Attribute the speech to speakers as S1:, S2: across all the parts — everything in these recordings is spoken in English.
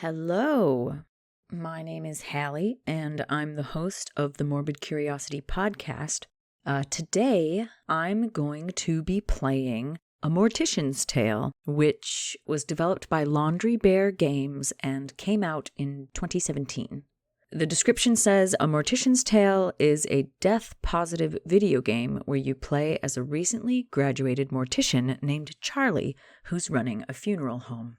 S1: Hello, my name is Hallie, and I'm the host of the Morbid Curiosity podcast. Today, I'm going to be playing A Morticians Tale, which was developed by Laundry Bear Games and came out in 2017. The description says, A Mortician's Tale is a death-positive video game where you play as a recently graduated mortician named Charlie, who's running a funeral home.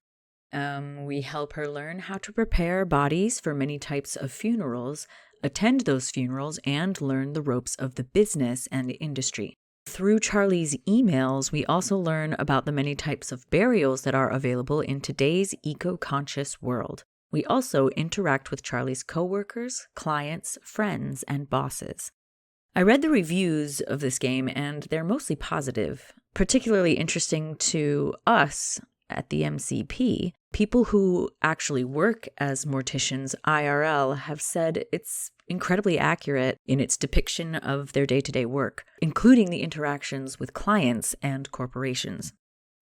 S1: We help her learn how to prepare bodies for many types of funerals, attend those funerals, and learn the ropes of the business and industry. Through Charlie's emails, we also learn about the many types of burials that are available in today's eco-conscious world. We also interact with Charlie's coworkers, clients, friends, and bosses. I read the reviews of this game, and they're mostly positive. Particularly interesting to us at the MCP, people who actually work as morticians IRL have said it's incredibly accurate in its depiction of their day-to-day work, including the interactions with clients and corporations.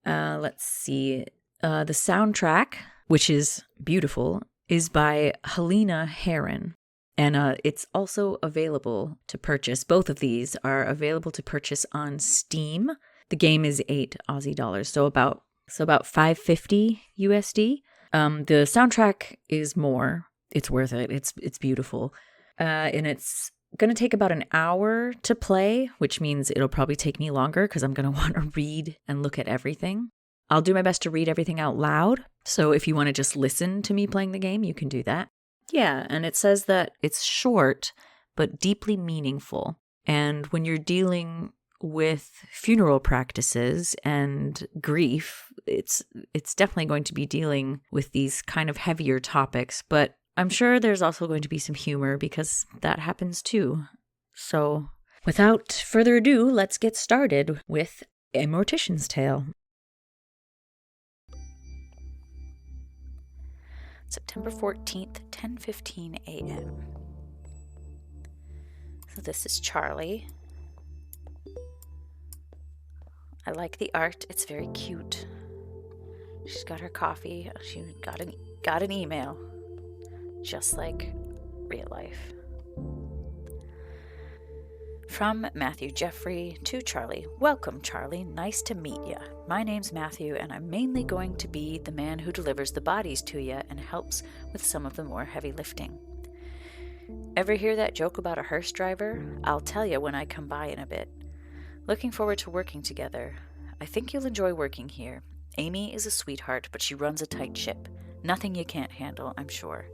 S1: Let's see. The soundtrack, which is beautiful, is by Helena Heron. And it's also available to purchase. Both of these are available to purchase on Steam. The game is $8 Aussie dollars, so about $5.50 USD. The soundtrack is more. It's worth it. It's beautiful. And it's going to take about an hour to play, which means it'll probably take me longer because I'm going to want to read and look at everything. I'll do my best to read everything out loud. So if you want to just listen to me playing the game, you can do that. Yeah, and it says that it's short, but deeply meaningful. And when you're dealing with funeral practices and grief, it's definitely going to be dealing with these kind of heavier topics, but I'm sure there's also going to be some humor because that happens too. So without further ado, let's get started with A Mortician's Tale. September 14th, 10:15 a.m. So this is Charlie. I like the art. It's very cute. She's got her coffee. She got an email. Just like real life. From Matthew Jeffrey to Charlie. Welcome, Charlie. Nice to meet ya. My name's Matthew, and I'm mainly going to be the man who delivers the bodies to ya and helps with some of the more heavy lifting. Ever hear that joke about a hearse driver? I'll tell ya when I come by in a bit. Looking forward to working together. I think you'll enjoy working here. Amy is a sweetheart, but she runs a tight ship. Nothing you can't handle, I'm sure.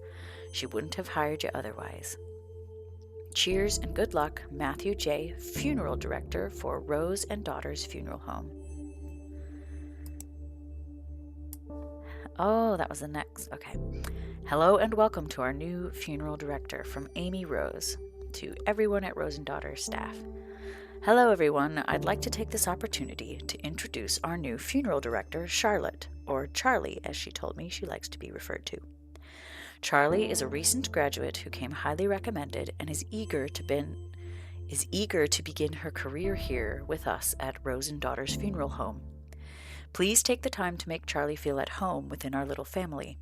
S1: She wouldn't have hired you otherwise. Cheers and good luck, Matthew J., Funeral Director for Rose and Daughters Funeral Home. Oh, that was the next. Okay. Hello and welcome to our new Funeral Director from Amy Rose. To everyone at Rose and Daughters staff. Hello everyone, I'd like to take this opportunity to introduce our new funeral director, Charlotte, or Charlie as she told me she likes to be referred to. Charlie is a recent graduate who came highly recommended and is eager to begin her career here with us at Rose and Daughters Funeral Home. Please take the time to make Charlie feel at home within our little family.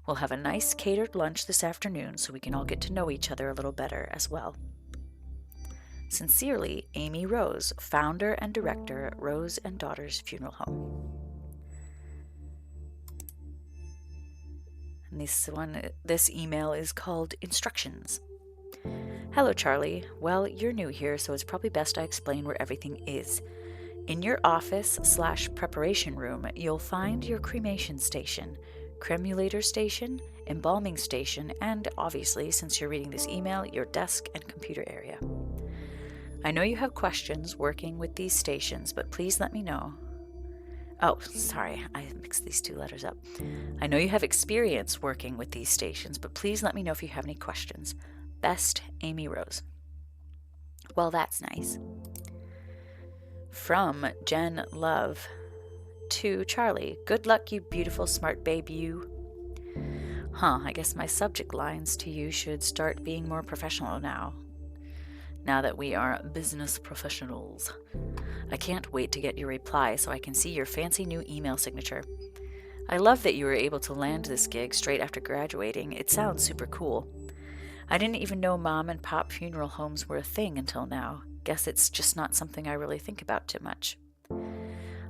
S1: We'll have a nice catered lunch this afternoon so we can all get to know each other a little better as well. Sincerely, Amy Rose, founder and director at Rose and Daughters Funeral Home. And this email is called Instructions. Hello, Charlie. Well, you're new here, so it's probably best I explain where everything is. In your office/preparation room, you'll find your cremation station, cremulator station, embalming station, and obviously, since you're reading this email, your desk and computer area. I know you have questions working with these stations, but please let me know. Oh, sorry, I mixed these two letters up. I know you have experience working with these stations, but please let me know if you have any questions. Best, Amy Rose. Well, that's nice. From Jen Love to Charlie. Good luck, you beautiful, smart babe, you. I guess my subject lines to you should start being more professional now that we are business professionals. I can't wait to get your reply so I can see your fancy new email signature. I love that you were able to land this gig straight after graduating. It sounds super cool. I didn't even know mom and pop funeral homes were a thing until now. Guess it's just not something I really think about too much.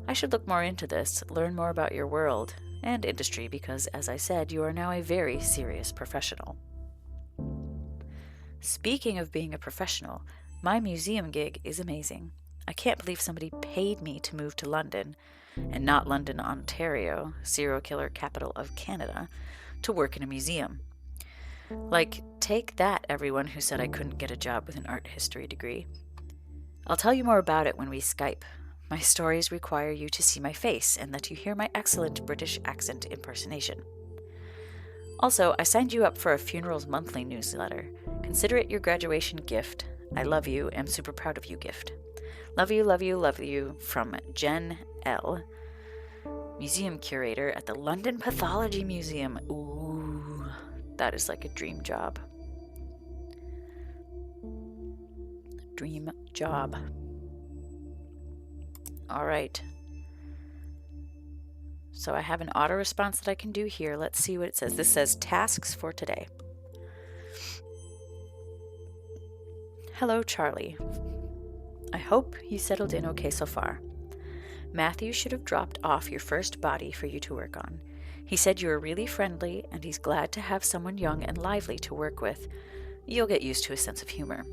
S1: I should look more into this, learn more about your world and industry because, as I said, you are now a very serious professional. Speaking of being a professional, my museum gig is amazing. I can't believe somebody paid me to move to London, and not London, Ontario, serial killer capital of Canada, to work in a museum. Like, take that, everyone who said I couldn't get a job with an art history degree. I'll tell you more about it when we Skype. My stories require you to see my face and that you hear my excellent British accent impersonation. Also, I signed you up for a Funerals Monthly newsletter. Consider it your graduation gift. I love you, am super proud of you gift. Love you, love you, love you, from Jen L., museum curator at the London Pathology Museum. Ooh, that is like a dream job. Dream job. All right. So I have an auto response that I can do here. Let's see what it says. This says tasks for today. Hello, Charlie. I hope you settled in okay so far. Matthew should have dropped off your first body for you to work on. He said you were really friendly and he's glad to have someone young and lively to work with. You'll get used to his sense of humor.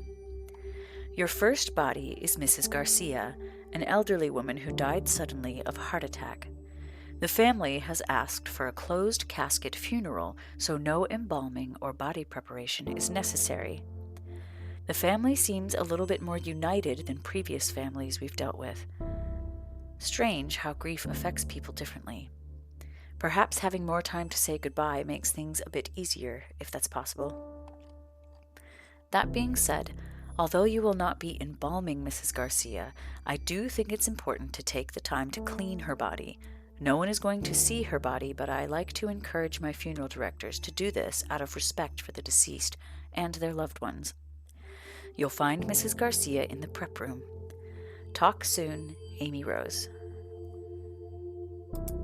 S1: Your first body is Mrs. Garcia, an elderly woman who died suddenly of a heart attack. The family has asked for a closed casket funeral, so no embalming or body preparation is necessary. The family seems a little bit more united than previous families we've dealt with. Strange how grief affects people differently. Perhaps having more time to say goodbye makes things a bit easier, if that's possible. That being said, although you will not be embalming Mrs. Garcia, I do think it's important to take the time to clean her body. No one is going to see her body, but I like to encourage my funeral directors to do this out of respect for the deceased and their loved ones. You'll find Mrs. Garcia in the prep room. Talk soon, Amy Rose.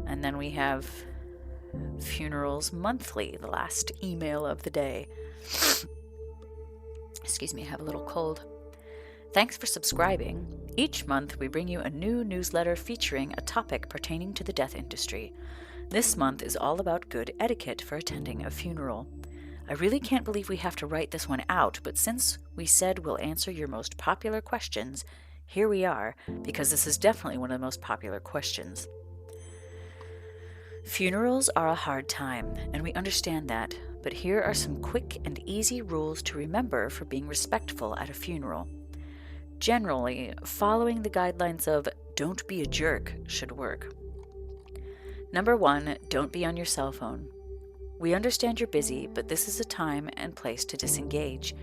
S1: And then we have Funerals Monthly, the last email of the day. Excuse me, I have a little cold. Thanks for subscribing. Each month we bring you a new newsletter featuring a topic pertaining to the death industry. This month is all about good etiquette for attending a funeral. I really can't believe we have to write this one out, but since we said we'll answer your most popular questions, here we are, because this is definitely one of the most popular questions. Funerals are a hard time, and we understand that, but here are some quick and easy rules to remember for being respectful at a funeral. Generally, following the guidelines of "don't be a jerk" should work. Number 1, don't be on your cell phone. We understand you're busy, but this is a time and place to disengage.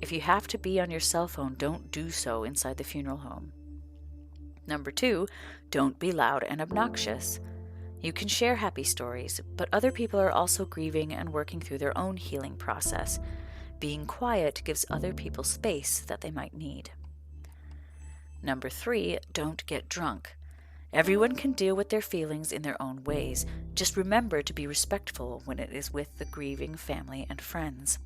S1: If you have to be on your cell phone, don't do so inside the funeral home. Number 2, don't be loud and obnoxious. You can share happy stories, but other people are also grieving and working through their own healing process. Being quiet gives other people space that they might need. Number 3, don't get drunk. Everyone can deal with their feelings in their own ways. Just remember to be respectful when it is with the grieving family and friends.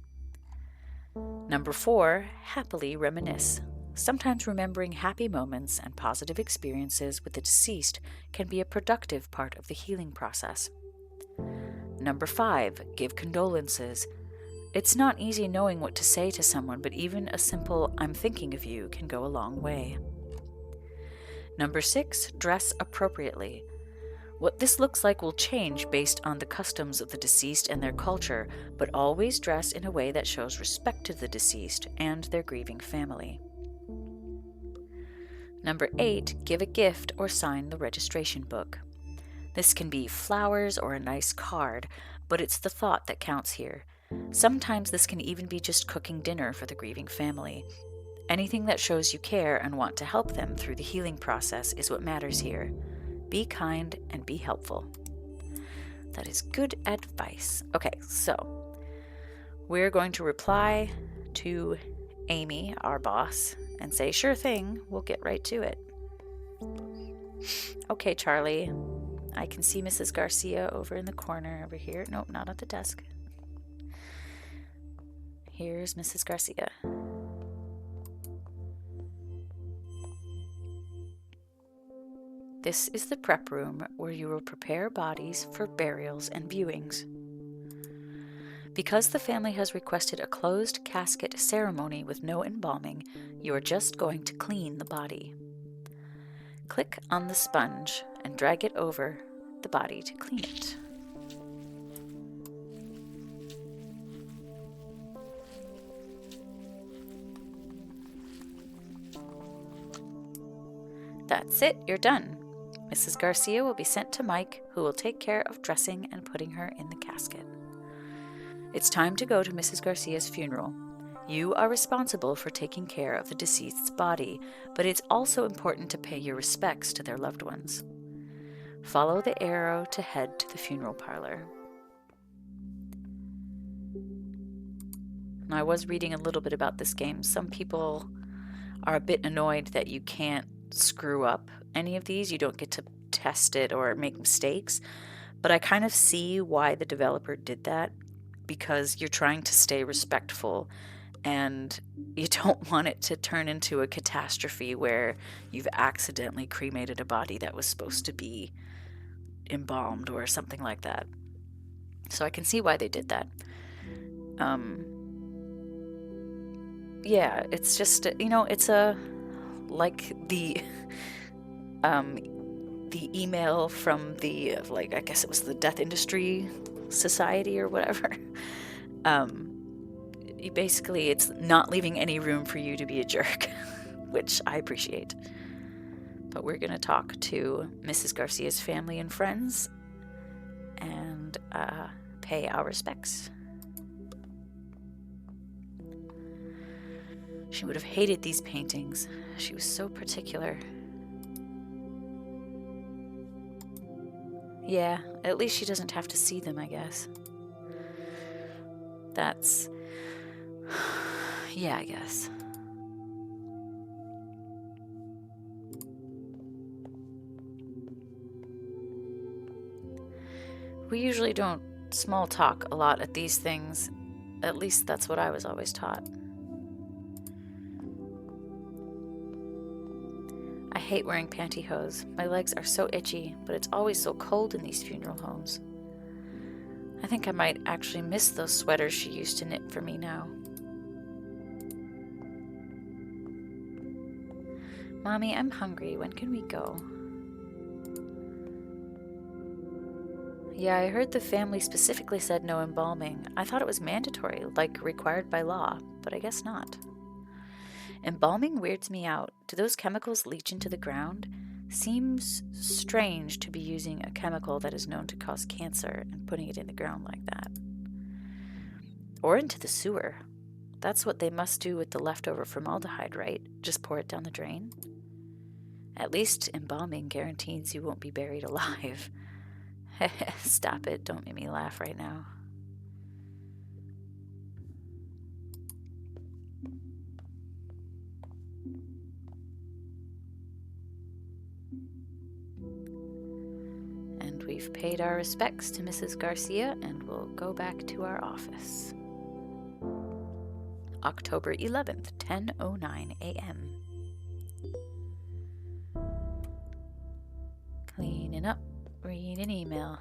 S1: Number 4, happily reminisce. Sometimes remembering happy moments and positive experiences with the deceased can be a productive part of the healing process. Number 5, give condolences. It's not easy knowing what to say to someone, but even a simple "I'm thinking of you" can go a long way. Number 6, dress appropriately. What this looks like will change based on the customs of the deceased and their culture, but always dress in a way that shows respect to the deceased and their grieving family. Number 8, give a gift or sign the registration book. This can be flowers or a nice card, but it's the thought that counts here. Sometimes this can even be just cooking dinner for the grieving family. Anything that shows you care and want to help them through the healing process is what matters here. Be kind and be helpful. That is good advice. Okay, so we're going to reply to Amy, our boss, and say, "Sure thing, we'll get right to it." Okay, Charlie,
S2: I can see Mrs. Garcia over in the corner over here. Nope, not at the desk. Here's Mrs. Garcia. This is the prep room where you will prepare bodies for burials and viewings. Because the family has requested a closed casket ceremony with no embalming, you are just going to clean the body. Click on the sponge and drag it over the body to clean it. That's it, you're done. Mrs. Garcia will be sent to Mike, who will take care of dressing and putting her in the casket. It's time to go to Mrs. Garcia's funeral. You are responsible for taking care of the deceased's body, but it's also important to pay your respects to their loved ones. Follow the arrow to head to the funeral parlor. Now, I was reading a little bit about this game. Some people are a bit annoyed that you can't screw up any of these. You don't get to test it or make mistakes. But I kind of see why the developer did that, because you're trying to stay respectful and you don't want it to turn into a catastrophe where you've accidentally cremated a body that was supposed to be embalmed or something like that. So I can see why they did that. Yeah, it's just, it's like the email from the, I guess it was the Death Industry Society or whatever. Basically, it's not leaving any room for you to be a jerk, which I appreciate. But we're going to talk to Mrs. Garcia's family and friends and pay our respects. She would have hated these paintings. She was so particular. Yeah, at least she doesn't have to see them, I guess. That's... yeah, I guess. We usually don't small talk a lot at these things. At least that's what I was always taught. I hate wearing pantyhose. My legs are so itchy, but it's always so cold in these funeral homes. I think I might actually miss those sweaters she used to knit for me now. Mommy, I'm hungry. When can we go? Yeah, I heard the family specifically said no embalming. I thought it was mandatory, like required by law, but I guess not. Embalming weirds me out. Do those chemicals leach into the ground? Seems strange to be using a chemical that is known to cause cancer and putting it in the ground like that. Or into the sewer. That's what they must do with the leftover formaldehyde, right? Just pour it down the drain? At least embalming guarantees you won't be buried alive. Stop it, don't make me laugh right now. And we've paid our respects to Mrs. Garcia and we'll go back to our office. October 11th, 10:09 a.m. Cleaning up, read an email.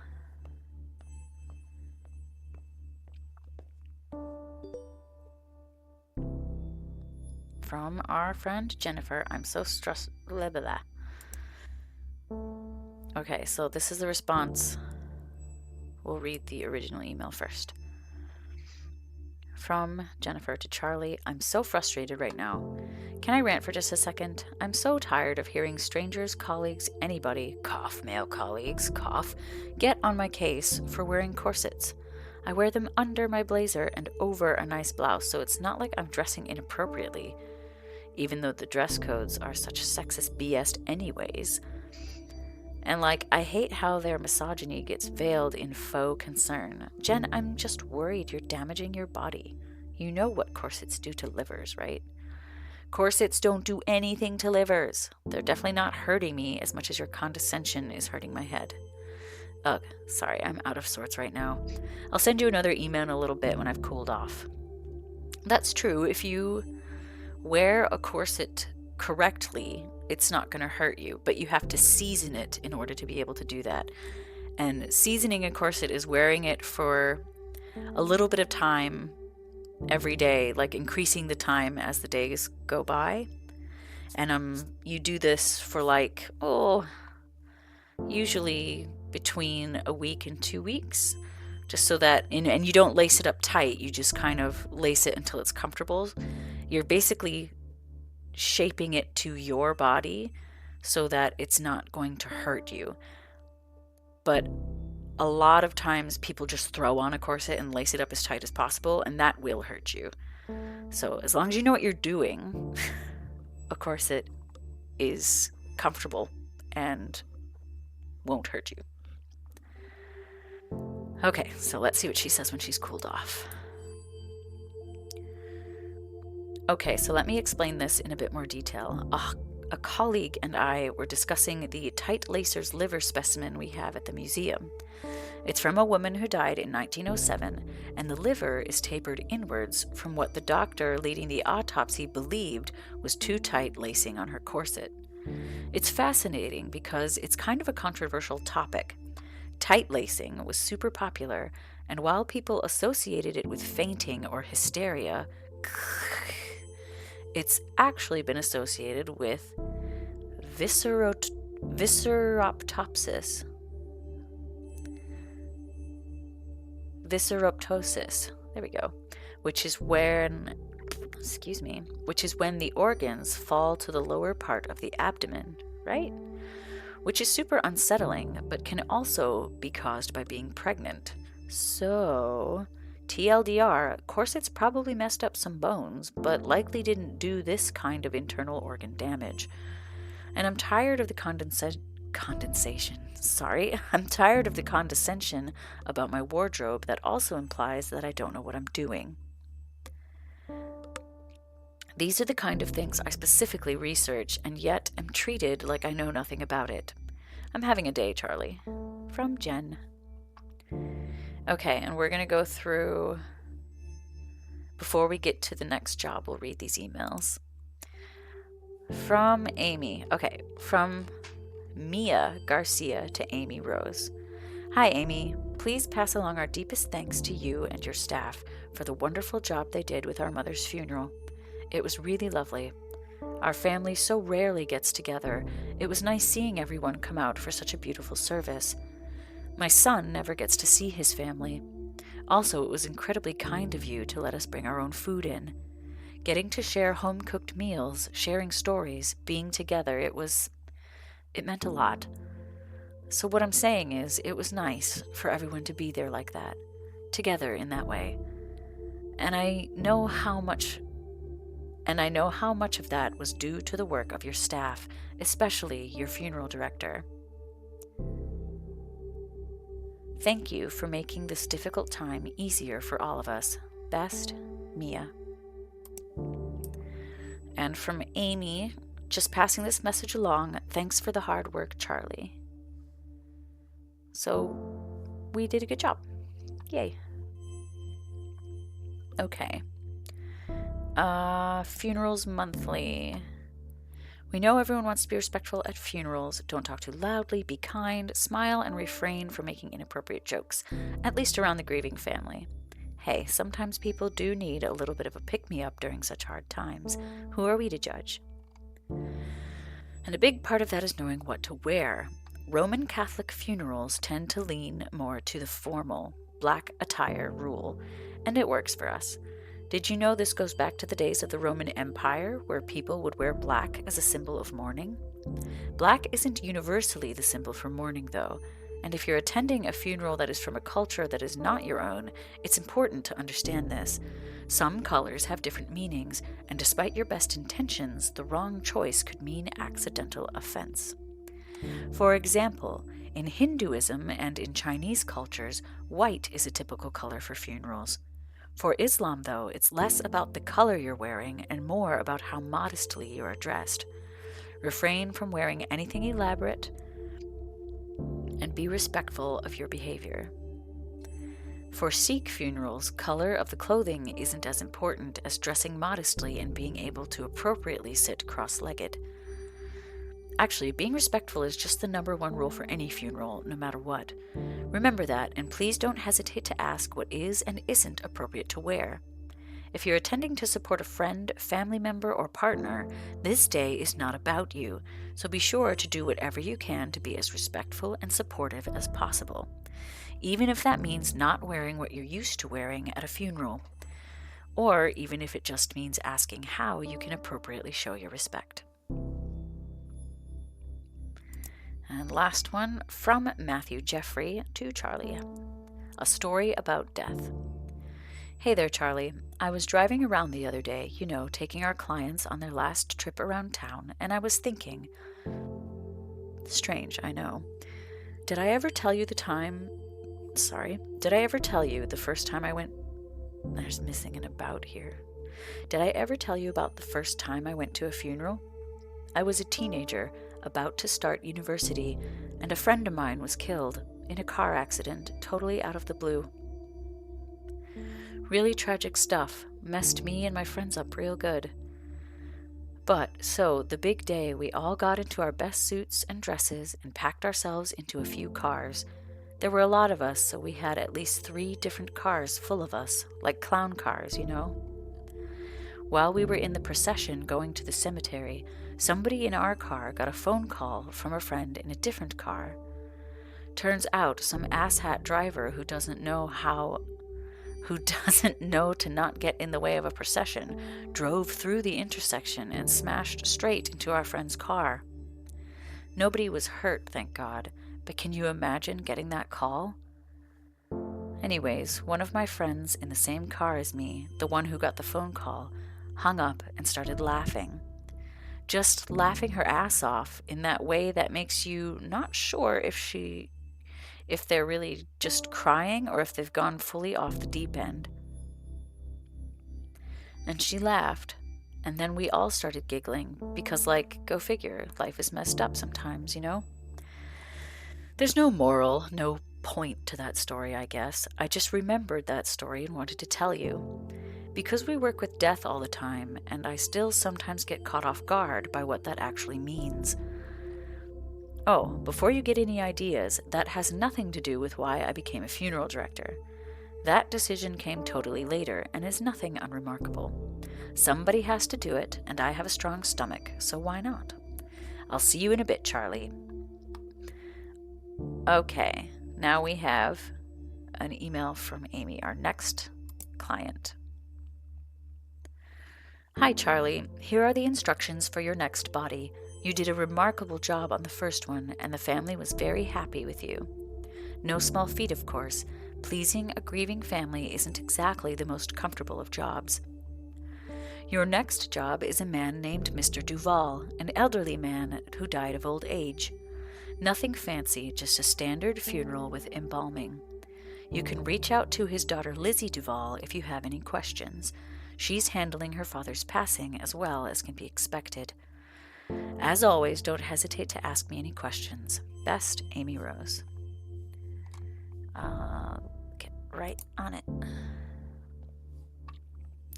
S2: From our friend Jennifer, I'm so stressed. Blah, blah, blah. Okay, so this is the response. We'll read the original email first. From Jennifer to Charlie, I'm so frustrated right now. Can I rant for just a second? I'm so tired of hearing strangers, colleagues, anybody, cough, male colleagues, cough, get on my case for wearing corsets. I wear them under my blazer and over a nice blouse, so it's not like I'm dressing inappropriately, even though the dress codes are such sexist BS anyways. And I hate how their misogyny gets veiled in faux concern. Jen, I'm just worried you're damaging your body. You know what corsets do to livers, right? Corsets don't do anything to livers. They're definitely not hurting me as much as your condescension is hurting my head. Ugh, sorry, I'm out of sorts right now. I'll send you another email in a little bit when I've cooled off. That's true. If you wear a corset correctly, it's not going to hurt you, but you have to season it in order to be able to do that. And seasoning a corset is wearing it for a little bit of time every day, like increasing the time as the days go by. And you do this for usually between a week and 2 weeks, just so that, and you don't lace it up tight, you just kind of lace it until it's comfortable. You're basically shaping it to your body so that it's not going to hurt you. But a lot of times people just throw on a corset and lace it up as tight as possible, and that will hurt you. So as long as you know what you're doing, a corset is comfortable and won't hurt you. Okay, so let's see what she says when she's cooled off. Okay, so let me explain this in a bit more detail. A colleague and I were discussing the tight lacer's liver specimen we have at the museum. It's from a woman who died in 1907, and the liver is tapered inwards from what the doctor leading the autopsy believed was too tight lacing on her corset. It's fascinating because it's kind of a controversial topic. Tight lacing was super popular, and while people associated it with fainting or hysteria, it's actually been associated with visceroptosis. Visceroptosis. There we go. Which is when the organs fall to the lower part of the abdomen, right? Which is super unsettling, but can also be caused by being pregnant. So, TLDR, corsets probably messed up some bones, but likely didn't do this kind of internal organ damage. And I'm tired of the I'm tired of the condescension about my wardrobe that also implies that I don't know what I'm doing. These are the kind of things I specifically research, and yet am treated like I know nothing about it. I'm having a day, Charlie. From Jen. Okay, and we're going to go through... Before we get to the next job, we'll read these emails. From Amy. Okay, from Mia Garcia to Amy Rose. Hi, Amy. Please pass along our deepest thanks to you and your staff for the wonderful job they did with our mother's funeral. It was really lovely. Our family so rarely gets together. It was nice seeing everyone come out for such a beautiful service. My son never gets to see his family. Also, it was incredibly kind of you to let us bring our own food in. Getting to share home-cooked meals, sharing stories, being together, it meant a lot. So what I'm saying is, it was nice for everyone to be there like that, together in that way. And I know how much of that was due to the work of your staff, especially your funeral director. Thank you for making this difficult time easier for all of us. Best, Mia. And from Amy, just passing this message along, thanks for the hard work, Charlie. So, we did a good job. Yay. Okay. Funerals monthly. We know everyone wants to be respectful at funerals. Don't talk too loudly, be kind, smile, and refrain from making inappropriate jokes, at least around the grieving family. Hey, sometimes people do need a little bit of a pick-me-up during such hard times. Who are we to judge? And a big part of that is knowing what to wear. Roman Catholic funerals tend to lean more to the formal, black attire rule, and it works for us. Did you know this goes back to the days of the Roman Empire, where people would wear black as a symbol of mourning? Black isn't universally the symbol for mourning, though, and if you're attending a funeral that is from a culture that is not your own, it's important to understand this. Some colors have different meanings, and despite your best intentions, the wrong choice could mean accidental offense. For example, in Hinduism and in Chinese cultures, white is a typical color for funerals. For Islam, though, it's less about the color you're wearing and more about how modestly you're dressed. Refrain from wearing anything elaborate and be respectful of your behavior. For Sikh funerals, color of the clothing isn't as important as dressing modestly and being able to appropriately sit cross-legged. Actually, being respectful is just the number one rule for any funeral, no matter what. Remember that, and please don't hesitate to ask what is and isn't appropriate to wear. If you're attending to support a friend, family member, or partner, this day is not about you, so be sure to do whatever you can to be as respectful and supportive as possible, even if that means not wearing what you're used to wearing at a funeral, or even if it just means asking how you can appropriately show your respect. And last one, from Matthew Jeffrey to Charlie. A story about death. Hey there, Charlie. I was driving around the other day, taking our clients on their last trip around town, and I was thinking, strange, I know. Did I ever tell you the first time I went... There's missing an about here. Did I ever tell you about the first time I went to a funeral? I was a teenager, about to start university, and a friend of mine was killed in a car accident, totally out of the blue. Really tragic stuff, messed me and my friends up real good. So the big day, we all got into our best suits and dresses and packed ourselves into a few cars. There were a lot of us, so we had at least 3 different cars full of us, like clown cars, While we were in the procession going to the cemetery, somebody in our car got a phone call from a friend in a different car. Turns out some asshat driver who doesn't know to not get in the way of a procession drove through the intersection and smashed straight into our friend's car. Nobody was hurt, thank God, but can you imagine getting that call? Anyways, one of my friends in the same car as me, the one who got the phone call, hung up and started laughing. Just laughing her ass off in that way that makes you not sure if they're really just crying or if they've gone fully off the deep end. And she laughed, and then we all started giggling because, go figure, life is messed up sometimes, There's no moral, no point to that story, I guess. I just remembered that story and wanted to tell you. Because we work with death all the time, and I still sometimes get caught off guard by what that actually means. Oh, before you get any ideas, that has nothing to do with why I became a funeral director. That decision came totally later and is nothing unremarkable. Somebody has to do it, and I have a strong stomach, so why not? I'll see you in a bit, Charlie. Okay, now we have an email from Amy, our next client. Hi, Charlie. Here are the instructions for your next body. You did a remarkable job on the first one, and the family was very happy with you. No small feat, of course. Pleasing a grieving family isn't exactly the most comfortable of jobs. Your next job is a man named Mr. Duval, an elderly man who died of old age. Nothing fancy, just a standard funeral with embalming. You can reach out to his daughter Lizzie Duval if you have any questions. She's handling her father's passing as well as can be expected. As always, don't hesitate to ask me any questions. Best, Amy Rose. Get right on it.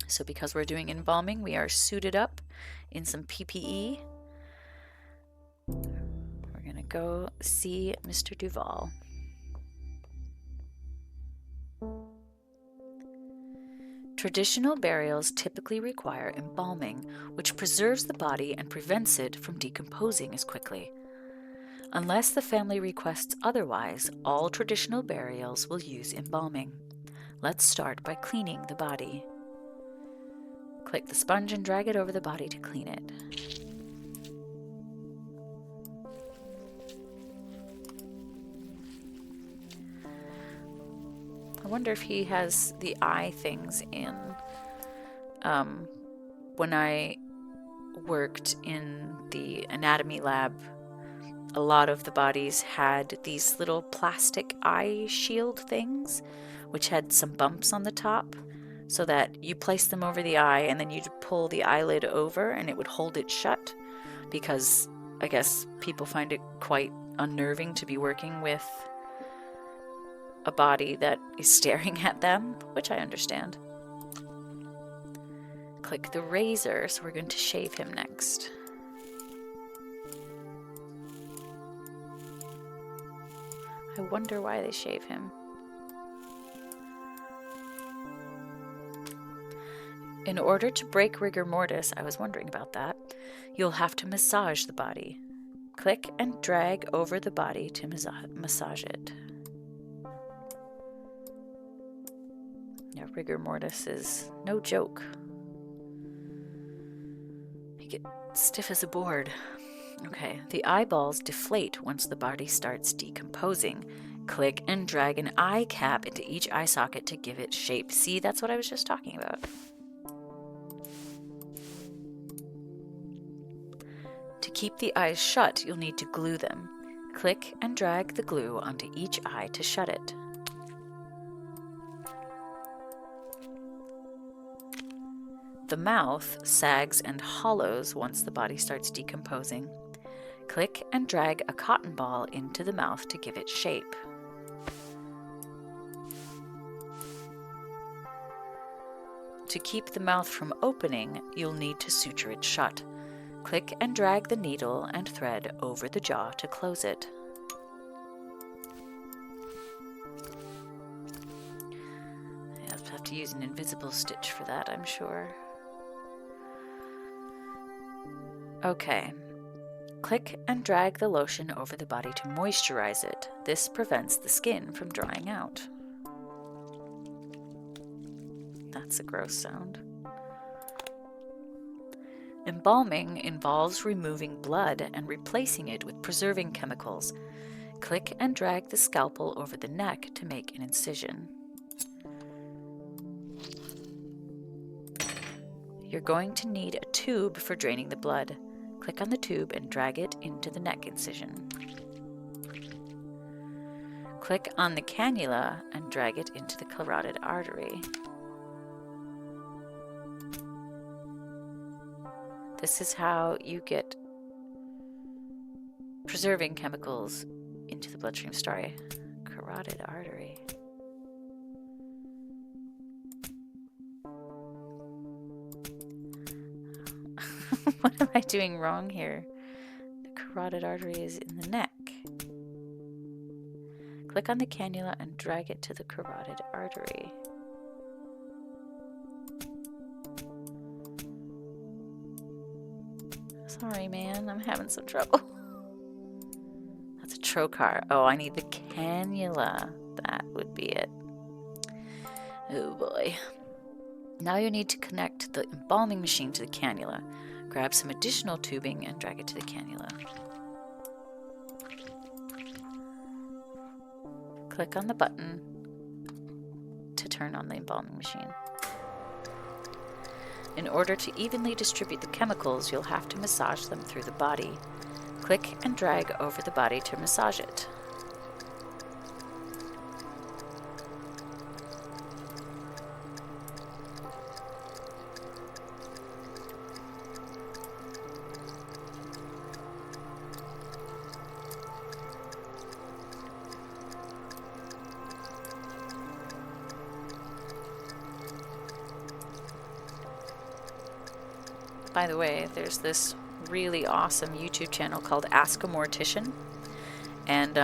S2: So because we're doing embalming, we are suited up in some PPE. We're going to go see Mr. Duval. Traditional burials typically require embalming, which preserves the body and prevents it from decomposing as quickly. Unless the family requests otherwise, all traditional burials will use embalming. Let's start by cleaning the body. Click the sponge and drag it over the body to clean it. I wonder if he has the eye things in. When I worked in the anatomy lab, a lot of the bodies had these little plastic eye shield things, which had some bumps on the top, so that you place them over the eye and then you'd pull the eyelid over and it would hold it shut, because I guess people find it quite unnerving to be working with a body that is staring at them, which I understand. Click the razor, so we're going to shave him next. I wonder why they shave him. In order to break rigor mortis, I was wondering about that, you'll have to massage the body. Click and drag over the body to massage it. Yeah, rigor mortis is no joke. You get stiff as a board. Okay, the eyeballs deflate once the body starts decomposing. Click and drag an eye cap into each eye socket to give it shape. See, that's what I was just talking about. To keep the eyes shut, you'll need to glue them. Click and drag the glue onto each eye to shut it. The mouth sags and hollows once the body starts decomposing. Click and drag a cotton ball into the mouth to give it shape. To keep the mouth from opening, you'll need to suture it shut. Click and drag the needle and thread over the jaw to close it. I'll have to use an invisible stitch for that, I'm sure. Okay. Click and drag the lotion over the body to moisturize it. This prevents the skin from drying out. That's a gross sound. Embalming involves removing blood and replacing it with preserving chemicals. Click and drag the scalpel over the neck to make an incision. You're going to need a tube for draining the blood. Click on the tube and drag it into the neck incision. Click on the cannula and drag it into the carotid artery. This is how you get preserving chemicals into the bloodstream. Sorry, carotid artery. What am I doing wrong here? The carotid artery is in the neck. Click on the cannula and drag it to the carotid artery. Sorry, man, I'm having some trouble. That's a trocar. Oh, I need the cannula. That would be it. Oh boy. Now you need to connect the embalming machine to the cannula. Grab some additional tubing and drag it to the cannula. Click on the button to turn on the embalming machine. In order to evenly distribute the chemicals, you'll have to massage them through the body. Click and drag over the body to massage it. By the way, there's this really awesome YouTube channel called Ask a Mortician, and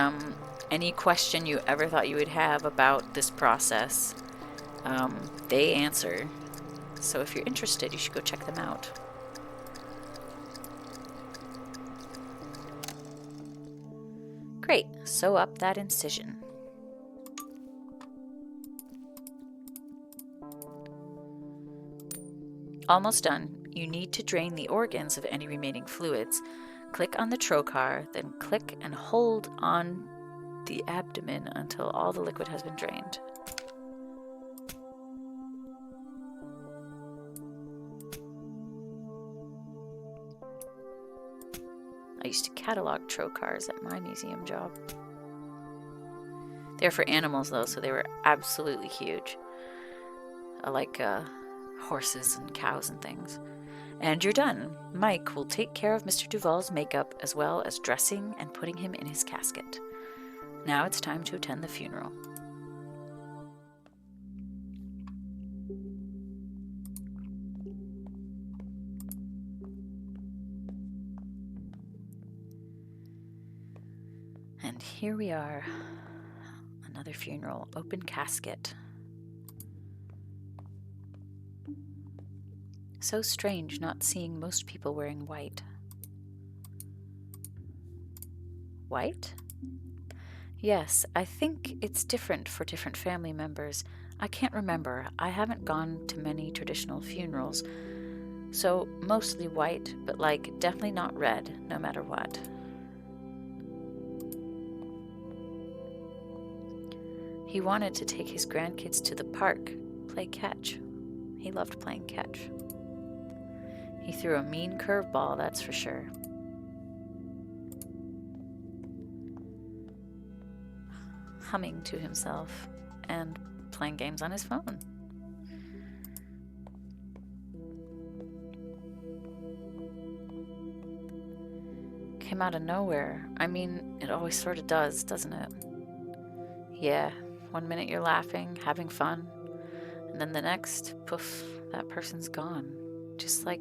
S2: any question you ever thought you would have about this process, they answer. So if you're interested, you should go check them out. Great, sew up that incision. Almost done. You need to drain the organs of any remaining fluids. Click on the trocar, then click and hold on the abdomen until all the liquid has been drained. I used to catalog trocars at my museum job. They're for animals though, so they were absolutely huge. Like horses and cows and things. And you're done. Mike will take care of Mr. Duval's makeup as well as dressing and putting him in his casket. Now it's time to attend the funeral. And here we are. Another funeral. Open casket. So strange not seeing most people wearing white. White? Yes, I think it's different for different family members. I can't remember. I haven't gone to many traditional funerals. So mostly white, but definitely not red, no matter what. He wanted to take his grandkids to the park, play catch. He loved playing catch. He threw a mean curveball, that's for sure. Humming to himself and playing games on his phone. Came out of nowhere. I mean, it always sort of does, doesn't it? Yeah, 1 minute you're laughing, having fun, and then the next, poof, that person's gone. Just gone.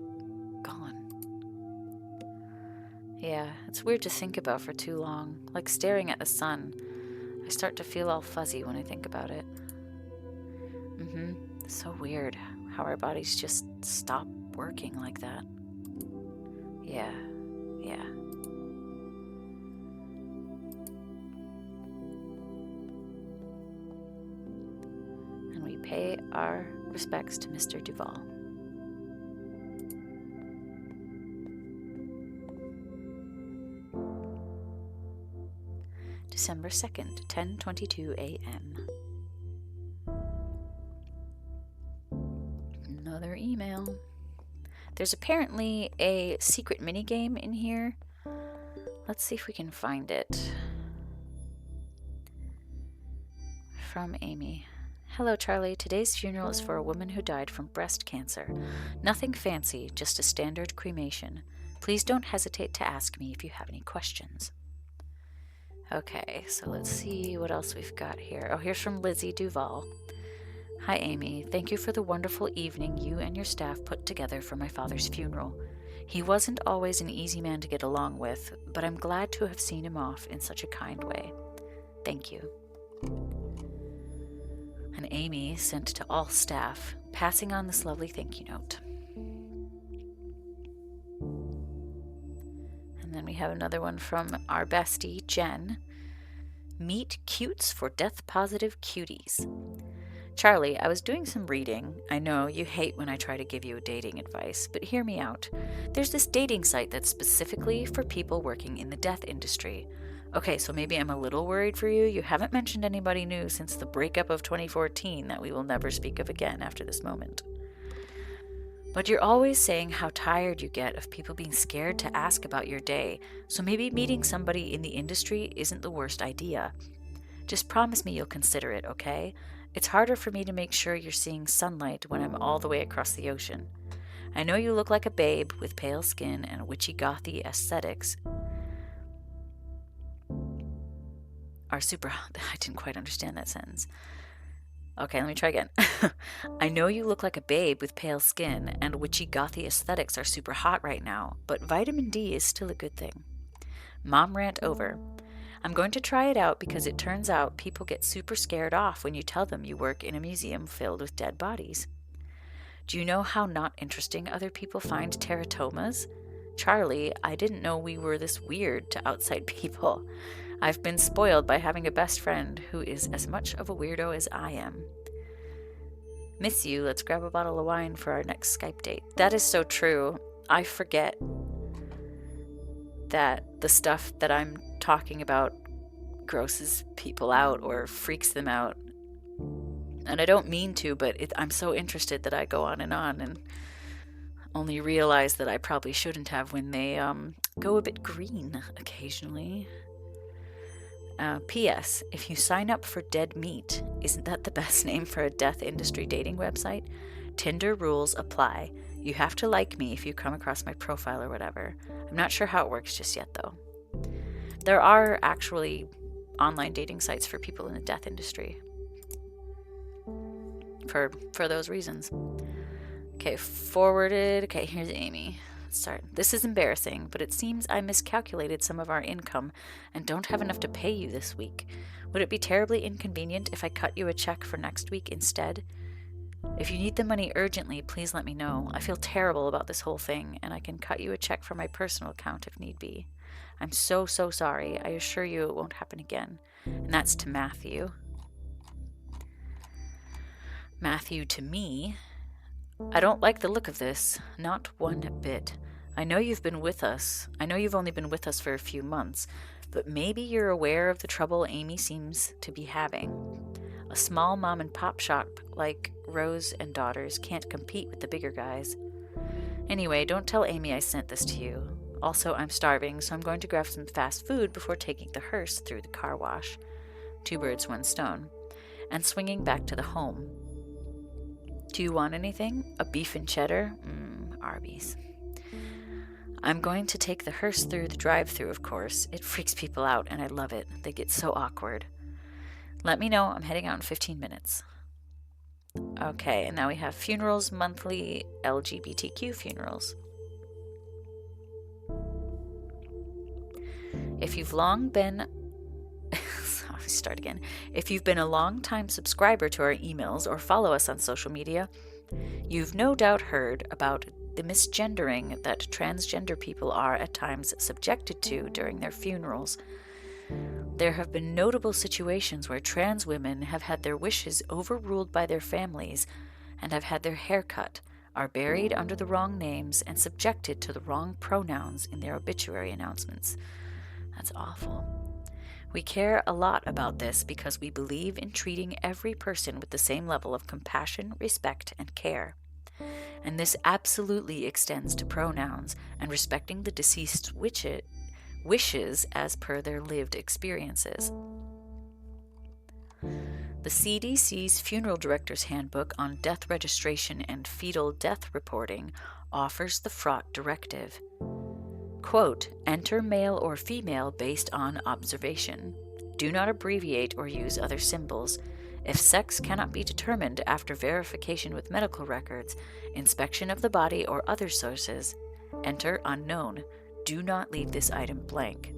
S2: Yeah, it's weird to think about for too long, like staring at the sun. I start to feel all fuzzy when I think about it. So weird how our bodies just stop working like that. Yeah. And we pay our respects to Mr. Duval. December 2nd, 10:22 a.m. Another email. There's apparently a secret minigame in here. Let's see if we can find it. From Amy. Hello, Charlie. Today's funeral is for a woman who died from breast cancer. Nothing fancy, just a standard cremation. Please don't hesitate to ask me if you have any questions. Okay, so let's see what else we've got here. Oh, here's from Lizzie Duval. Hi, Amy. Thank you for the wonderful evening you and your staff put together for my father's funeral. He wasn't always an easy man to get along with, but I'm glad to have seen him off in such a kind way. Thank you. And Amy sent to all staff, passing on this lovely thank you note. And then we have another one from our bestie, Jen. Meet cutes for death-positive cuties. Charlie, I was doing some reading. I know you hate when I try to give you dating advice, but hear me out. There's this dating site that's specifically for people working in the death industry. Okay, so maybe I'm a little worried for you. You haven't mentioned anybody new since the breakup of 2014 that we will never speak of again after this moment. But you're always saying how tired you get of people being scared to ask about your day, so maybe meeting somebody in the industry isn't the worst idea. Just promise me you'll consider it, okay? It's harder for me to make sure you're seeing sunlight when I'm all the way across the ocean. I know you look like a babe with pale skin and witchy gothy aesthetics. I didn't quite understand that sentence. Okay, let me try again. I know you look like a babe with pale skin, and witchy gothy aesthetics are super hot right now, but vitamin D is still a good thing. Mom rant over. I'm going to try it out because it turns out people get super scared off when you tell them you work in a museum filled with dead bodies. Do you know how not interesting other people find teratomas? Charlie, I didn't know we were this weird to outside people. I've been spoiled by having a best friend who is as much of a weirdo as I am. Miss you, let's grab a bottle of wine for our next Skype date. That is so true. I forget that the stuff that I'm talking about grosses people out or freaks them out. And I don't mean to, but I'm so interested that I go on and only realize that I probably shouldn't have when they go a bit green occasionally. P.S. If you sign up for Dead Meat, isn't that the best name for a death industry dating website? Tinder rules apply. You have to like me if you come across my profile or whatever. I'm not sure how it works just yet, though. There are actually online dating sites for people in the death industry. For those reasons. Okay, forwarded. Okay, here's Amy. Let's start. This is embarrassing, but it seems I miscalculated some of our income and don't have enough to pay you this week. Would it be terribly inconvenient if I cut you a check for next week instead? If you need the money urgently, please let me know. I feel terrible about this whole thing, and I can cut you a check from my personal account if need be. I'm so sorry. I assure you it won't happen again. And that's to Matthew. Matthew to me. I don't like the look of this. Not one bit. I know you've been with us. I know you've only been with us for a few months, but maybe you're aware of the trouble Amy seems to be having. A small mom and pop shop like Rose and Daughters can't compete with the bigger guys. Anyway, don't tell Amy I sent this to you. Also, I'm starving, so I'm going to grab some fast food before taking the hearse through the car wash. 2 birds, 1 stone. And swinging back to the home. Do you want anything? A beef and cheddar? Arby's. I'm going to take the hearse through the drive-thru, of course. It freaks people out, and I love it. They get so awkward. Let me know. I'm heading out in 15 minutes. Okay, and now we have funerals, monthly LGBTQ funerals. If you've long been... start again. If you've been a long-time subscriber to our emails or follow us on social media, you've no doubt heard about the misgendering that transgender people are at times subjected to during their funerals. There have been notable situations where trans women have had their wishes overruled by their families and have had their hair cut, are buried under the wrong names, and subjected to the wrong pronouns in their obituary announcements. That's awful. We care a lot about this because we believe in treating every person with the same level of compassion, respect, and care. And this absolutely extends to pronouns and respecting the deceased's wishes as per their lived experiences. The CDC's Funeral Director's Handbook on Death Registration and Fetal Death Reporting offers the fraught directive. Quote, enter male or female based on observation. Do not abbreviate or use other symbols. If sex cannot be determined after verification with medical records, inspection of the body or other sources, enter unknown. Do not leave this item blank.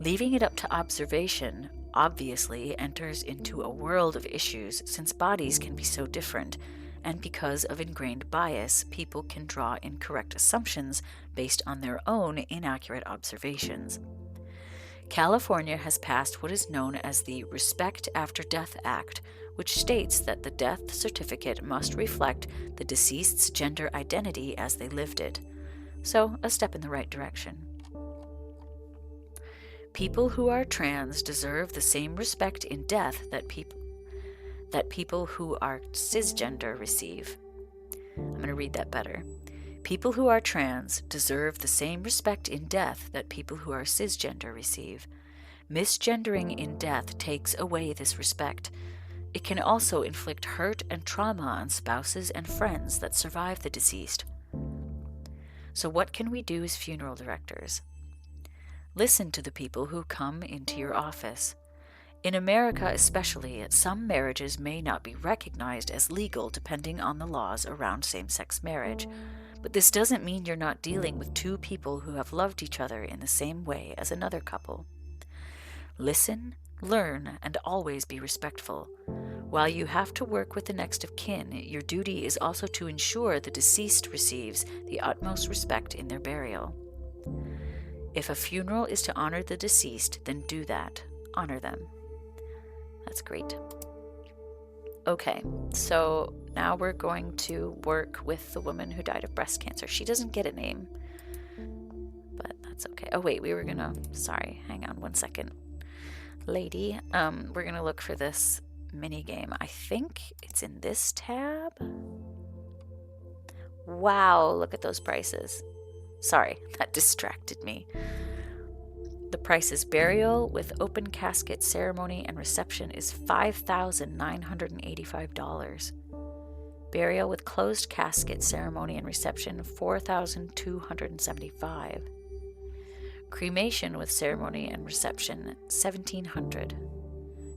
S2: Leaving it up to observation obviously enters into a world of issues since bodies can be so different, and because of ingrained bias, people can draw incorrect assumptions based on their own inaccurate observations. California has passed what is known as the Respect After Death Act, which states that the death certificate must reflect the deceased's gender identity as they lived it. So, a step in the right direction. People who are trans deserve the same respect in death that people who are cisgender receive. I'm going to read that better. People who are trans deserve the same respect in death that people who are cisgender receive. Misgendering in death takes away this respect. It can also inflict hurt and trauma on spouses and friends that survive the deceased. So what can we do as funeral directors? Listen to the people who come into your office. In America especially, some marriages may not be recognized as legal depending on the laws around same-sex marriage. But this doesn't mean you're not dealing with 2 people who have loved each other in the same way as another couple. Listen, learn, and always be respectful. While you have to work with the next of kin, your duty is also to ensure the deceased receives the utmost respect in their burial. If a funeral is to honor the deceased, then do that. Honor them. That's great. Okay, so now we're going to work with the woman who died of breast cancer. She doesn't get a name, but that's okay. Oh wait, sorry, hang on one second. Lady, we're gonna look for this mini game. I think it's in this tab. Wow, look at those prices. Sorry, that distracted me. The price is burial with open casket ceremony and reception is $5,985. Burial with closed casket, ceremony and reception, $4,275. Cremation with ceremony and reception, $1,700.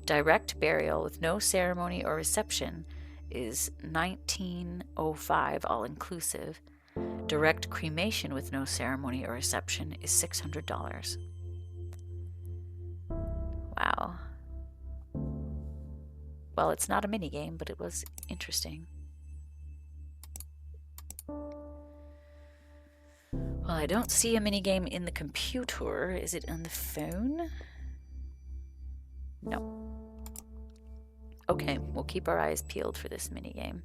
S2: Direct burial with no ceremony or reception is $1,905 all inclusive. Direct cremation with no ceremony or reception is $600. Wow. Well, it's not a minigame, but it was interesting. Well, I don't see a minigame in the computer. Is it on the phone? No. Okay, we'll keep our eyes peeled for this minigame.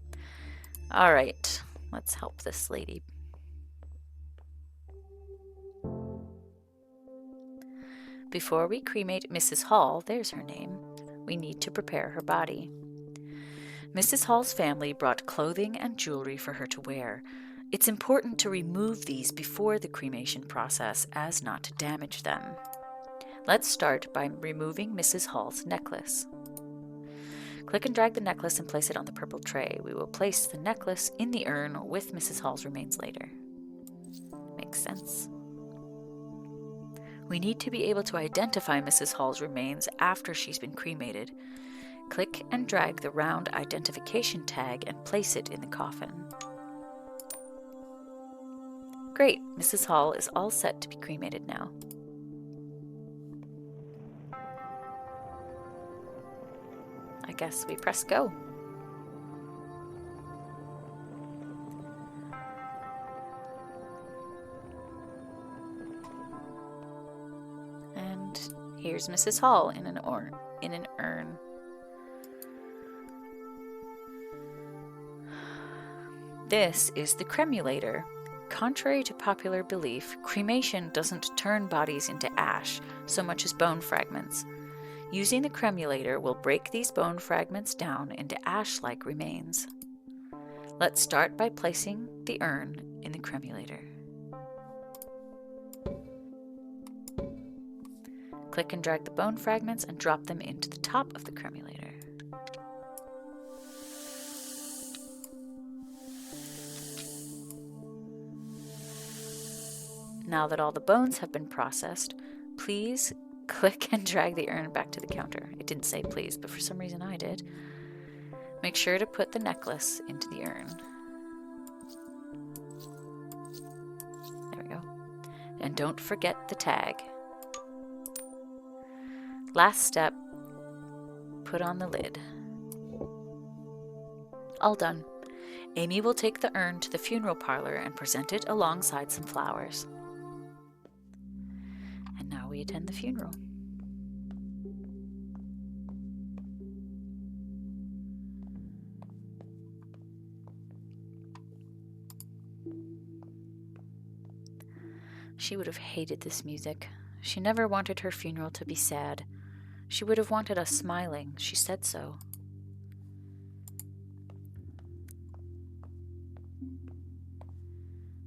S2: All right, let's help this lady. Before we cremate Mrs. Hall, there's her name, we need to prepare her body. Mrs. Hall's family brought clothing and jewelry for her to wear. It's important to remove these before the cremation process as not to damage them. Let's start by removing Mrs. Hall's necklace. Click and drag the necklace and place it on the purple tray. We will place the necklace in the urn with Mrs. Hall's remains later. Makes sense. We need to be able to identify Mrs. Hall's remains after she's been cremated. Click and drag the round identification tag and place it in the coffin. Great, Mrs. Hall is all set to be cremated now. I guess we press go. And here's Mrs. Hall in an urn. This is the cremulator. Contrary to popular belief, cremation doesn't turn bodies into ash so much as bone fragments. Using the cremulator will break these bone fragments down into ash-like remains. Let's start by placing the urn in the cremulator. Click and drag the bone fragments and drop them into the top of the cremulator. Now that all the bones have been processed, please click and drag the urn back to the counter. It didn't say please, but for some reason I did. Make sure to put the necklace into the urn. There we go. And don't forget the tag. Last step, put on the lid. All done. Amy will take the urn to the funeral parlor and present it alongside some flowers. And now we attend the funeral. She would have hated this music. She never wanted her funeral to be sad. She would have wanted us smiling. She said so.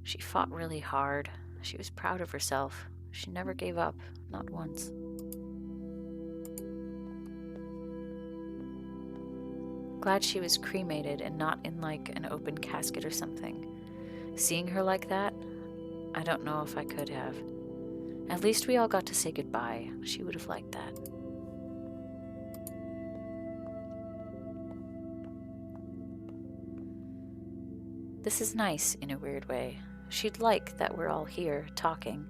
S2: She fought really hard. She was proud of herself. She never gave up, not once. Glad she was cremated and not in like an open casket or something. Seeing her like that, I don't know if I could have. At least we all got to say goodbye. She would have liked that. This is nice in a weird way. She'd like that we're all here, talking.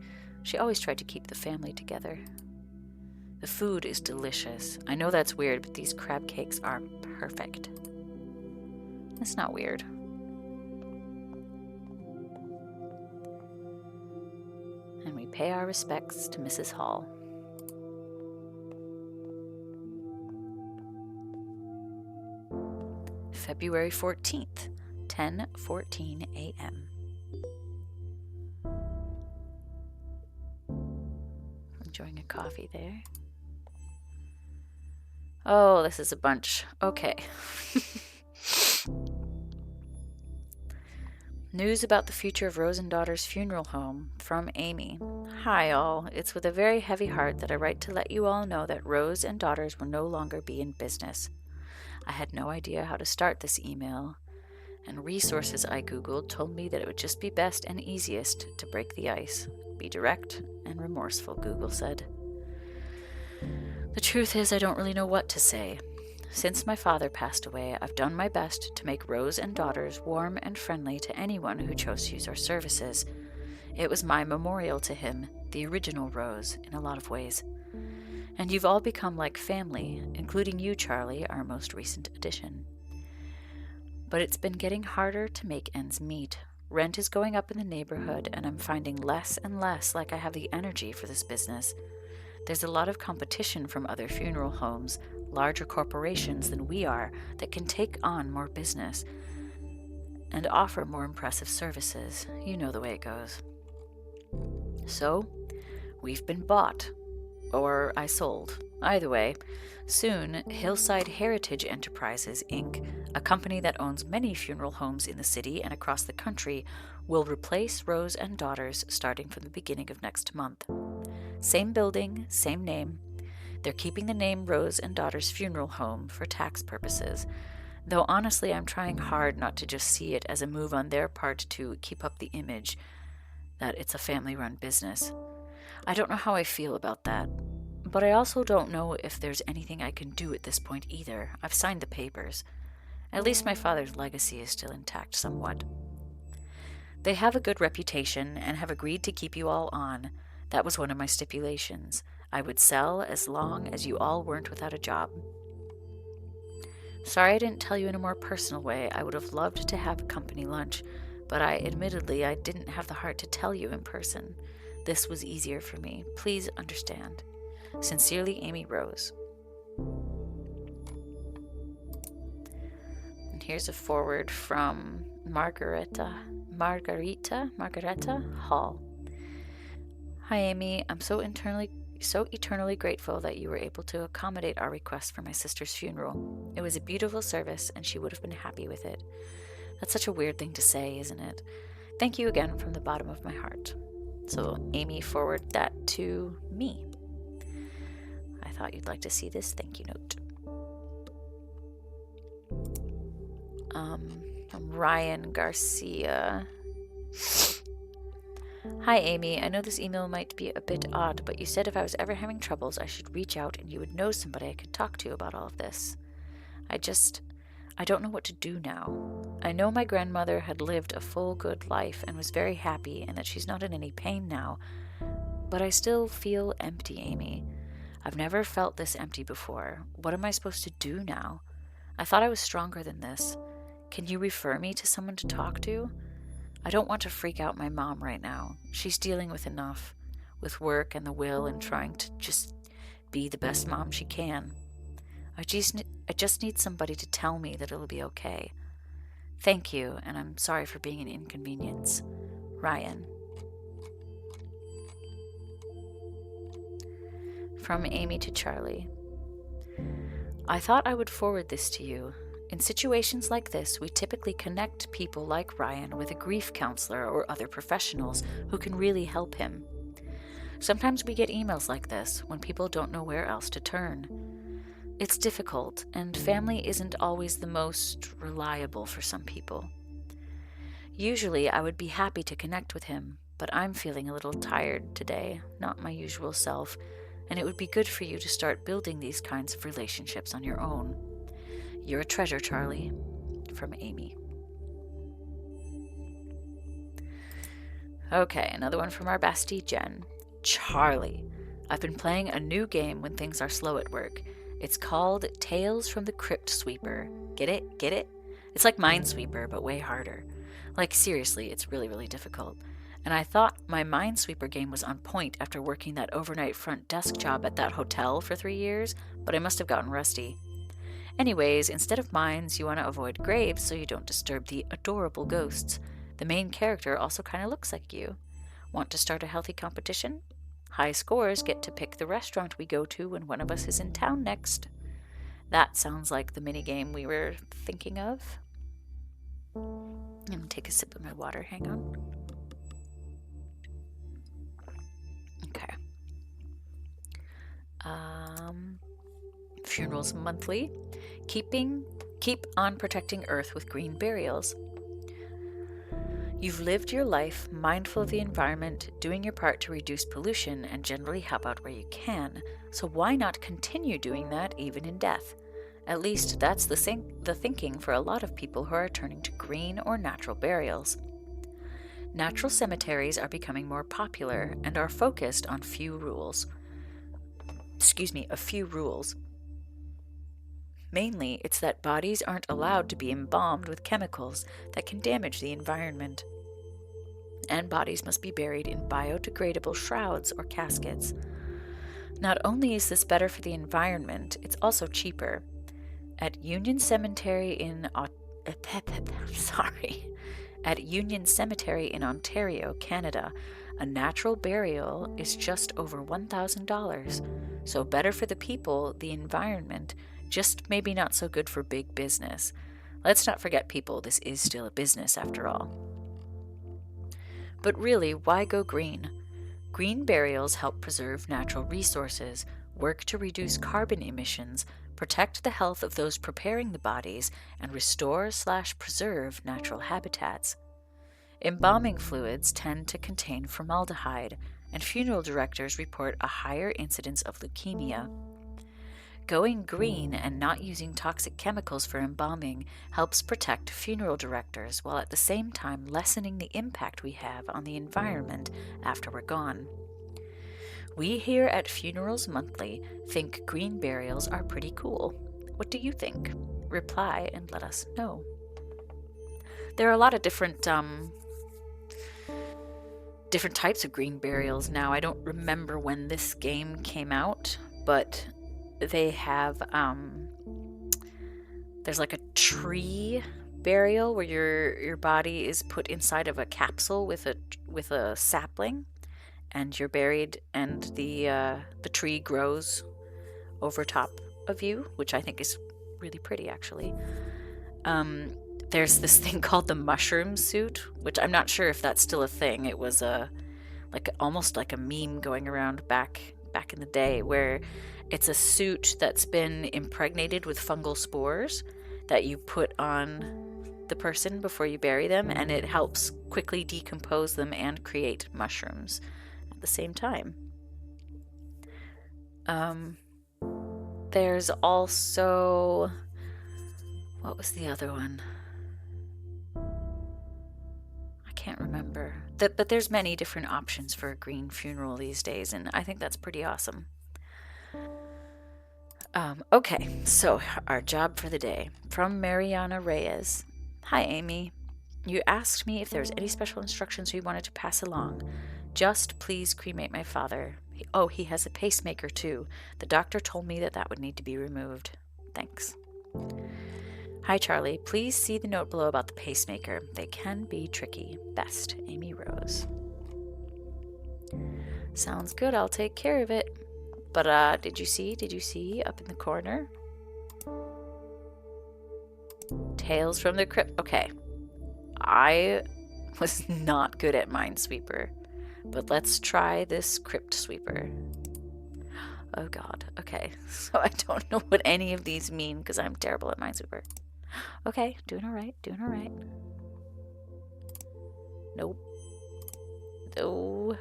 S2: She always tried to keep the family together. The food is delicious. I know that's weird, but these crab cakes are perfect. It's not weird. And we pay our respects to Mrs. Hall. February 14th, 10:14 a.m. Enjoying a coffee there. Oh, this is a bunch. Okay. News about the future of Rose and Daughter's funeral home from Amy. Hi all, it's with a very heavy heart that I write to let you all know that Rose and Daughters will no longer be in business. I had no idea how to start this email, and resources I googled told me that it would just be best and easiest to break the ice. Be direct and remorseful, Google said. The truth is, I don't really know what to say. Since my father passed away, I've done my best to make Rose and Daughters warm and friendly to anyone who chose to use our services. It was my memorial to him, the original Rose, in a lot of ways. And you've all become like family, including you, Charlie, our most recent addition. But it's been getting harder to make ends meet. Rent is going up in the neighborhood, and I'm finding less and less like I have the energy for this business. There's a lot of competition from other funeral homes, larger corporations than we are, that can take on more business and offer more impressive services. You know the way it goes. So, we've been bought. Or I sold. Either way, soon Hillside Heritage Enterprises, Inc., a company that owns many funeral homes in the city and across the country, will replace Rose and Daughters starting from the beginning of next month. Same building, same name. They're keeping the name Rose and Daughters Funeral Home for tax purposes, though honestly I'm trying hard not to just see it as a move on their part to keep up the image that it's a family-run business. I don't know how I feel about that, but I also don't know if there's anything I can do at this point either. I've signed the papers. At least my father's legacy is still intact somewhat. They have a good reputation and have agreed to keep you all on. That was one of my stipulations. I would sell as long as you all weren't without a job. Sorry I didn't tell you in a more personal way. I would have loved to have a company lunch, but I didn't have the heart to tell you in person. This was easier for me. Please understand. Sincerely, Amy Rose. And here's a forward from Margareta Hall. Hi, Amy. I'm so eternally grateful that you were able to accommodate our request for my sister's funeral. It was a beautiful service, and she would have been happy with it. That's such a weird thing to say, isn't it? Thank you again from the bottom of my heart. So Amy forwarded that to me. I thought you'd like to see this thank you note. From Ryan Garcia. Hi, Amy. I know this email might be a bit odd, but you said if I was ever having troubles, I should reach out and you would know somebody I could talk to about all of this. I don't know what to do now. I know my grandmother had lived a full, good life and was very happy and that she's not in any pain now, but I still feel empty, Amy. I've never felt this empty before. What am I supposed to do now? I thought I was stronger than this. Can you refer me to someone to talk to? I don't want to freak out my mom right now. She's dealing with enough, with work and the will and trying to just be the best mom she can. I just need somebody to tell me that it'll be okay. Thank you, and I'm sorry for being an inconvenience. Ryan. From Amy to Charlie. I thought I would forward this to you. In situations like this, we typically connect people like Ryan with a grief counselor or other professionals who can really help him. Sometimes we get emails like this when people don't know where else to turn. It's difficult, and family isn't always the most reliable for some people. Usually, I would be happy to connect with him, but I'm feeling a little tired today, not my usual self, and it would be good for you to start building these kinds of relationships on your own. You're a treasure, Charlie. From Amy. Okay, another one from our bestie, Jen. Charlie. I've been playing a new game when things are slow at work. It's called Tales from the Crypt Sweeper. Get it? Get it? It's like Minesweeper, but way harder. Like, seriously, it's really, really difficult. And I thought my Minesweeper game was on point after working that overnight front desk job at that hotel for 3 years, but I must have gotten rusty. Anyways, instead of mines, you want to avoid graves so you don't disturb the adorable ghosts. The main character also kind of looks like you. Want to start a healthy competition? High scores get to pick the restaurant we go to when one of us is in town next. That sounds like the minigame we were thinking of. I'm going to take a sip of my water. Hang on. Okay. Funerals Monthly. Keep on protecting Earth with green burials. You've lived your life mindful of the environment, doing your part to reduce pollution and generally help out where you can, so why not continue doing that even in death? At least that's the thinking for a lot of people who are turning to green or natural burials. Natural cemeteries are becoming more popular and are focused on a few rules. Mainly, it's that bodies aren't allowed to be embalmed with chemicals that can damage the environment. And bodies must be buried in biodegradable shrouds or caskets. Not only is this better for the environment, it's also cheaper. At Union Cemetery in Ontario, Canada, a natural burial is just over $1,000. So better for the people, the environment, just maybe not so good for big business. Let's not forget, people, this is still a business after all. But really, why go green? Green burials help preserve natural resources, work to reduce carbon emissions, protect the health of those preparing the bodies, and restore/preserve natural habitats. Embalming fluids tend to contain formaldehyde, and funeral directors report a higher incidence of leukemia. Going green and not using toxic chemicals for embalming helps protect funeral directors while at the same time lessening the impact we have on the environment after we're gone. We here at Funerals Monthly think green burials are pretty cool. What do you think? Reply and let us know. There are a lot of different types of green burials now. I don't remember when this game came out, but they have there's like a tree burial where your body is put inside of a capsule with a sapling, and you're buried, and the tree grows over top of you, which I think is really pretty, actually. There's this thing called the mushroom suit, which I'm not sure if that's still a thing. It was almost like a meme going around back in the day, where it's a suit that's been impregnated with fungal spores that you put on the person before you bury them, and it helps quickly decompose them and create mushrooms at the same time. There's also, what was the other one? I can't remember. But there's many different options for a green funeral these days, and I think that's pretty awesome. Okay, so our job for the day. From Mariana Reyes. Hi, Amy. You asked me if there's any special instructions we wanted to pass along. Just please cremate my father. He has a pacemaker too. The doctor told me that would need to be removed. Thanks. Hi, Charlie. Please see the note below about the pacemaker. They can be tricky. Best, Amy Rose. Sounds good. I'll take care of it. But did you see up in the corner? Tales from the Crypt. Okay. I was not good at Minesweeper, but let's try this Crypt Sweeper. Oh god. Okay. So I don't know what any of these mean because I'm terrible at Minesweeper. Okay, doing all right. Nope. No.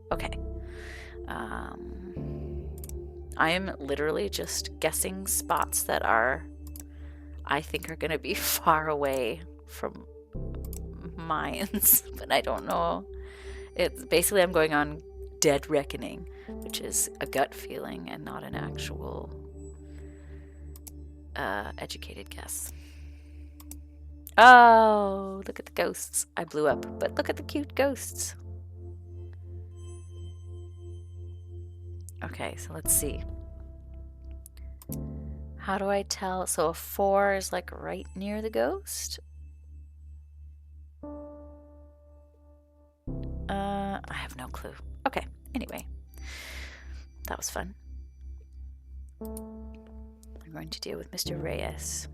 S2: Okay. I am literally just guessing spots that I think are going to be far away from mines, but I don't know. It's basically, I'm going on Dead Reckoning, which is a gut feeling and not an actual educated guess. Oh, look at the ghosts. I blew up, but look at the cute ghosts. Okay, so let's see. How do I tell? So a 4 is like right near the ghost? I have no clue. Okay, anyway. That was fun. I'm going to deal with Mr. Reyes.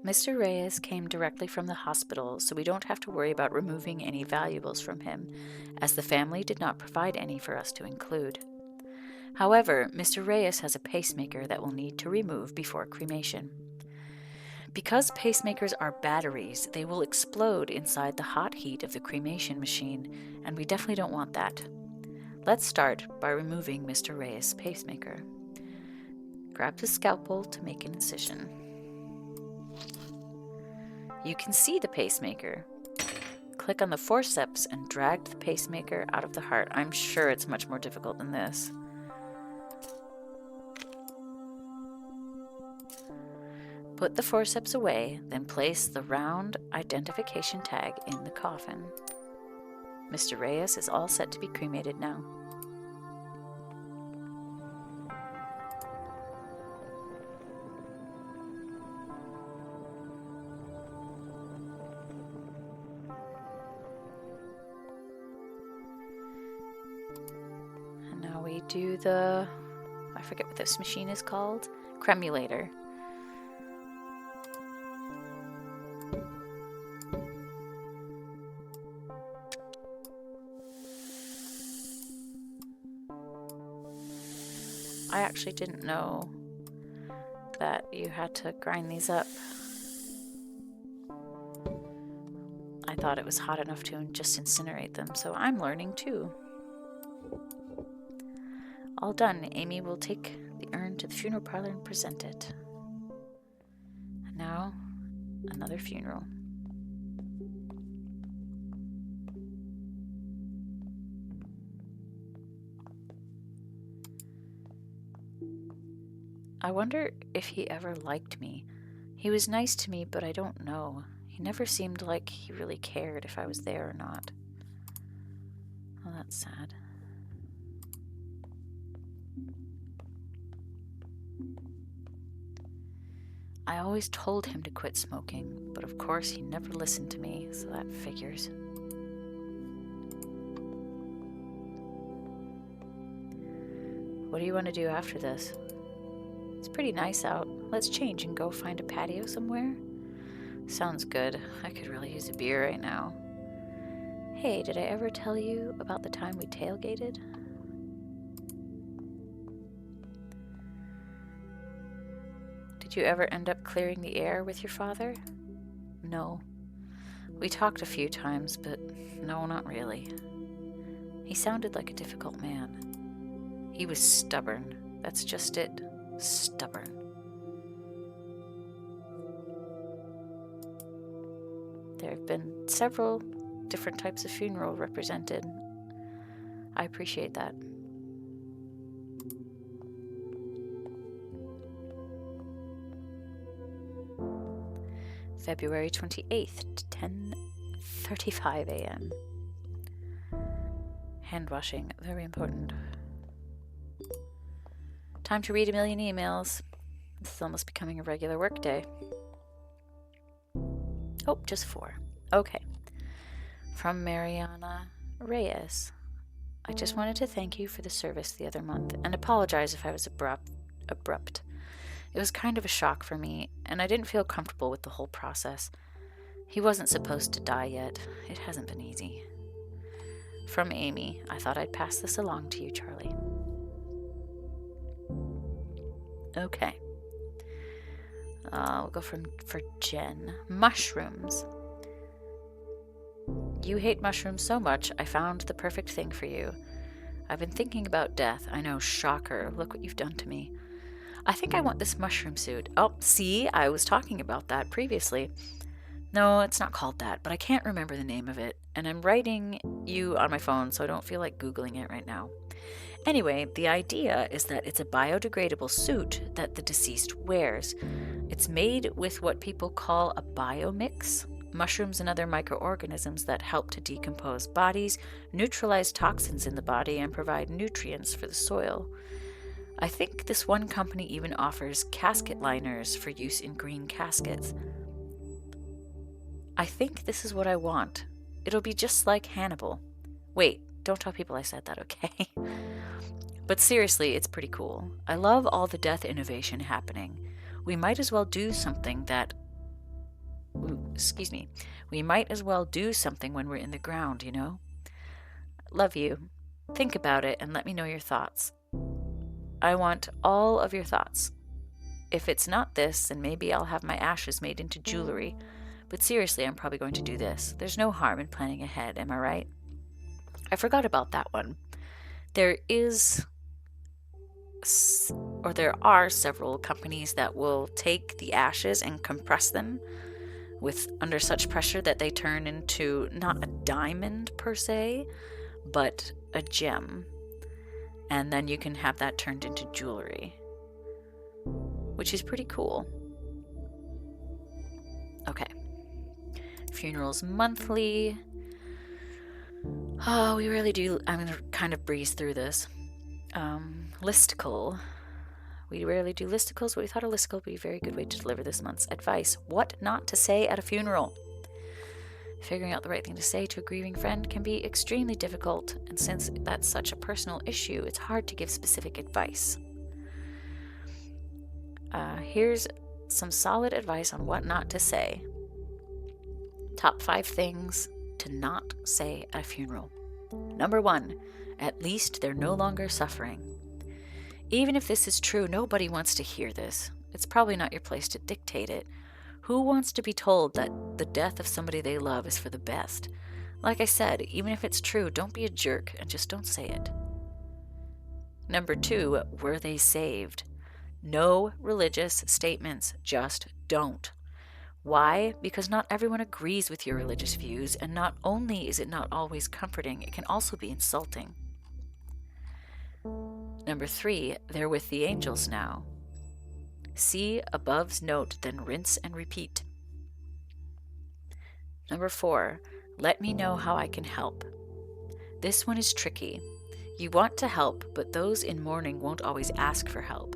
S2: Mr. Reyes came directly from the hospital, so we don't have to worry about removing any valuables from him, as the family did not provide any for us to include. However, Mr. Reyes has a pacemaker that we'll need to remove before cremation. Because pacemakers are batteries, they will explode inside the hot heat of the cremation machine, and we definitely don't want that. Let's start by removing Mr. Reyes' pacemaker. Grab the scalpel to make an incision. You can see the pacemaker. Click on the forceps and drag the pacemaker out of the heart. I'm sure it's much more difficult than this. Put the forceps away, then place the round identification tag in the coffin. Mr. Reyes is all set to be cremated now. And now we do the, I forget what this machine is called, cremulator. I actually didn't know that you had to grind these up. I thought it was hot enough to just incinerate them, so I'm learning too. All done. Amy will take the urn to the funeral parlor and present it. And now, another funeral. I wonder if he ever liked me. He was nice to me, but I don't know. He never seemed like he really cared if I was there or not. Oh, that's sad. I always told him to quit smoking, but of course he never listened to me, so that figures. What do you want to do after this? It's pretty nice out. Let's change and go find a patio somewhere. Sounds good. I could really use a beer right now. Hey, did I ever tell you about the time we tailgated? Did you ever end up clearing the air with your father? No. We talked a few times, but no, not really. He sounded like a difficult man. He was stubborn. That's just it. Stubborn. There have been several different types of funeral represented. I appreciate that. February 28th, 10:35 a.m. Hand washing, very important. Time to read a million emails. This is almost becoming a regular work day. Oh, just 4. Okay. From Mariana Reyes. I just wanted to thank you for the service the other month and apologize if I was abrupt. It was kind of a shock for me, and I didn't feel comfortable with the whole process. He wasn't supposed to die yet. It hasn't been easy. From Amy. I thought I'd pass this along to you, Charlie. Okay. We'll go for Jen. Mushrooms. You hate mushrooms so much, I found the perfect thing for you. I've been thinking about death. I know, shocker. Look what you've done to me. I think I want this mushroom suit. Oh, see, I was talking about that previously. No, it's not called that, but I can't remember the name of it, and I'm writing you on my phone, so I don't feel like Googling it right now. Anyway, the idea is that it's a biodegradable suit that the deceased wears. It's made with what people call a biomix, mushrooms and other microorganisms that help to decompose bodies, neutralize toxins in the body, and provide nutrients for the soil. I think this one company even offers casket liners for use in green caskets. I think this is what I want. It'll be just like Hannibal. Wait, don't tell people I said that, okay? But seriously, it's pretty cool. I love all the death innovation happening. We might as well do something We might as well do something when we're in the ground, you know? Love you. Think about it and let me know your thoughts. I want all of your thoughts. If it's not this, then maybe I'll have my ashes made into jewelry. But seriously, I'm probably going to do this. There's no harm in planning ahead, am I right? I forgot about that one. There are several companies that will take the ashes and compress them under such pressure that they turn into not a diamond per se, but a gem. And then you can have that turned into jewelry, which is pretty cool. Okay. Funerals monthly. Oh, we really do. I'm going to kind of breeze through this. Listicle. We rarely do listicles, but we thought a listicle would be a very good way to deliver this month's advice. What not to say at a funeral. Figuring out the right thing to say to a grieving friend can be extremely difficult, and since that's such a personal issue, it's hard to give specific advice. Here's some solid advice on what not to say. Top 5 things to not say at a funeral. Number 1, at least they're no longer suffering. Even if this is true, nobody wants to hear this. It's probably not your place to dictate it. Who wants to be told that the death of somebody they love is for the best? Like I said, even if it's true, don't be a jerk and just don't say it. Number 2, were they saved? No religious statements, just don't. Why? Because not everyone agrees with your religious views, and not only is it not always comforting, it can also be insulting. Number 3, they're with the angels now. See above's note, then rinse and repeat. Number 4, let me know how I can help. This one is tricky. You want to help, but those in mourning won't always ask for help.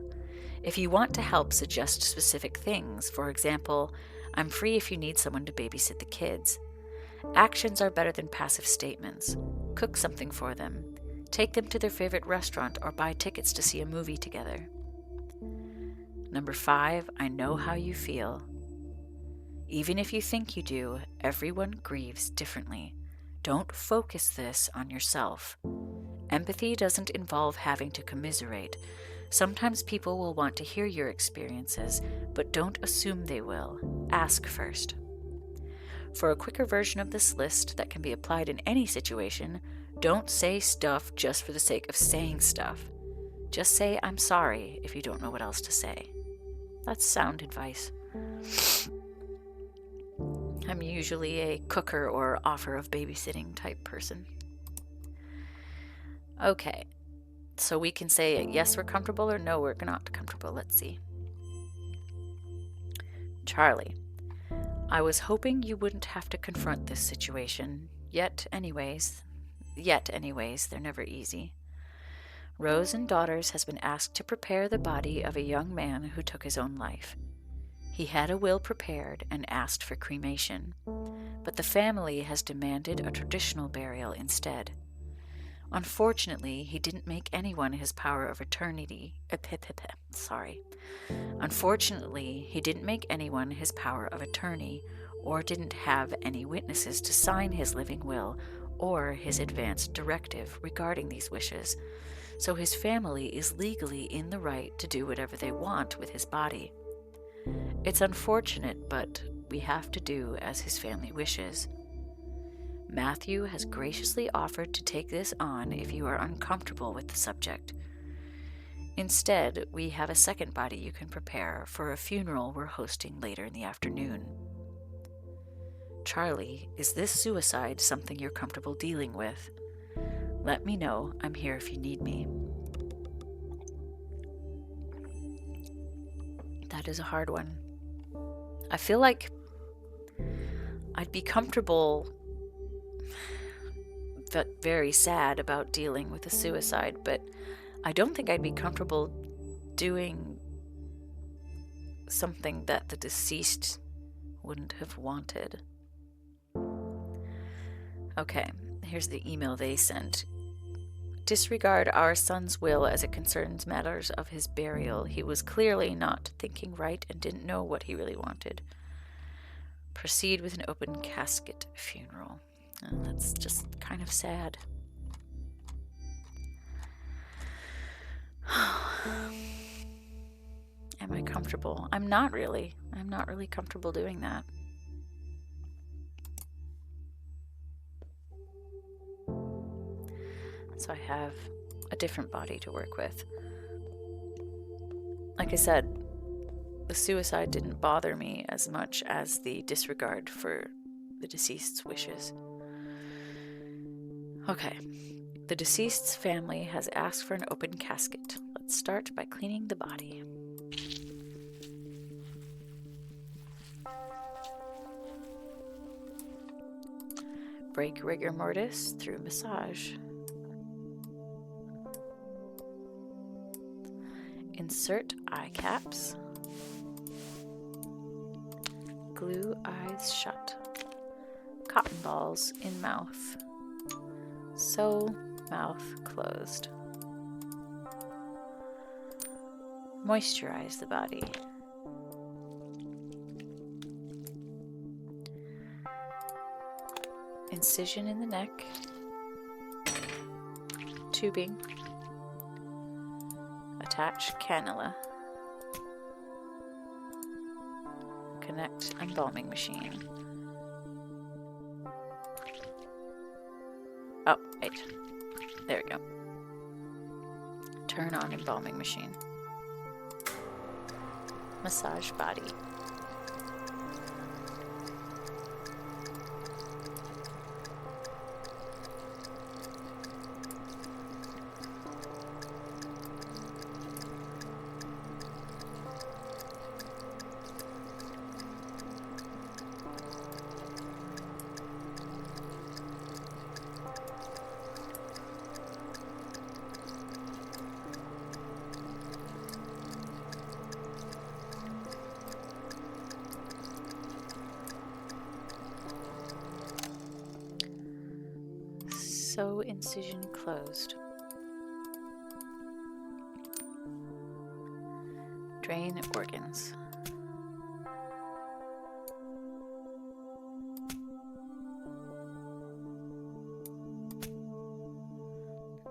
S2: If you want to help, suggest specific things. For example, I'm free if you need someone to babysit the kids. Actions are better than passive statements. Cook something for them. Take them to their favorite restaurant or buy tickets to see a movie together. Number 5, I know how you feel. Even if you think you do, everyone grieves differently. Don't focus this on yourself. Empathy doesn't involve having to commiserate. Sometimes people will want to hear your experiences, but don't assume they will. Ask first. For a quicker version of this list that can be applied in any situation, don't say stuff just for the sake of saying stuff. Just say, I'm sorry, if you don't know what else to say. That's sound advice. I'm usually a cooker or offer of babysitting type person. Okay, so we can say yes, we're comfortable, or no, we're not comfortable. Let's see. Charlie, I was hoping you wouldn't have to confront this situation. Yet anyways, they're never easy. Rose and Daughters has been asked to prepare the body of a young man who took his own life. He had a will prepared and asked for cremation, but the family has demanded a traditional burial instead. Unfortunately, he didn't make anyone his power of attorney. Unfortunately, he didn't make anyone his power of attorney, or didn't have any witnesses to sign his living will or his advance directive regarding these wishes, so his family is legally in the right to do whatever they want with his body. It's unfortunate, but we have to do as his family wishes. Matthew has graciously offered to take this on if you are uncomfortable with the subject. Instead, we have a second body you can prepare for a funeral we're hosting later in the afternoon. Charlie, is this suicide something you're comfortable dealing with? Let me know. I'm here if you need me. That is a hard one. I feel like I'd be comfortable but very sad about dealing with a suicide, but I don't think I'd be comfortable doing something that the deceased wouldn't have wanted. Okay, here's the email they sent. Disregard our son's will as it concerns matters of his burial. He was clearly not thinking right and didn't know what he really wanted. Proceed with an open casket funeral. That's just kind of sad. Am I comfortable? I'm not really. I'm not really comfortable doing that. So I have a different body to work with. Like I said, the suicide didn't bother me as much as the disregard for the deceased's wishes. Okay, the deceased's family has asked for an open casket. Let's start by cleaning the body. Break rigor mortis through massage. Insert eye caps. Glue eyes shut. Cotton balls in mouth. Sew mouth closed. Moisturize the body. Incision in the neck. Tubing. Attach cannula. Connect embalming machine. Oh, wait. There we go. Turn on embalming machine. Massage body. Sew incision closed. Drain organs.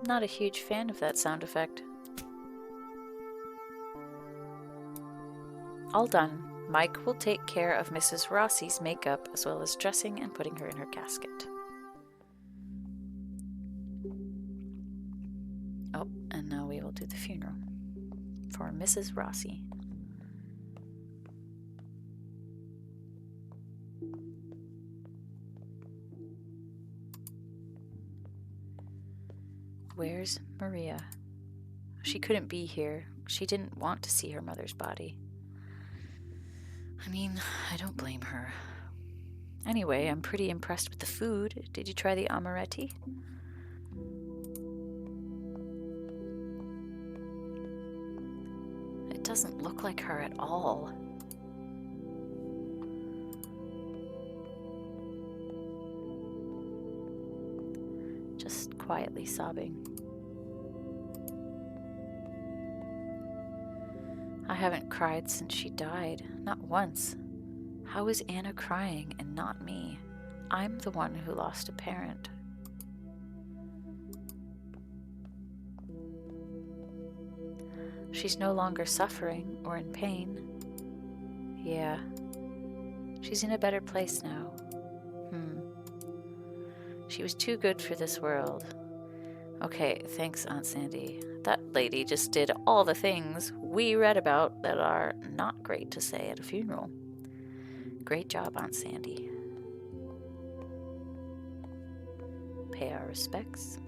S2: Not a huge fan of that sound effect. All done. Mike will take care of Mrs. Rossi's makeup as well as dressing and putting her in her casket. Oh, and now we will do the funeral for Mrs. Rossi. Where's Maria? She couldn't be here. She didn't want to see her mother's body. I mean, I don't blame her. Anyway, I'm pretty impressed with the food. Did you try the amaretti? It doesn't look like her at all. Just quietly sobbing. I haven't cried since she died, not once. How is Anna crying and not me? I'm the one who lost a parent. She's no longer suffering or in pain. Yeah, she's in a better place now. She was too good for this world. Okay, thanks, Aunt Sandy. That lady just did all the things we read about that are not great to say at a funeral. Great job, Aunt Sandy. Pay our respects.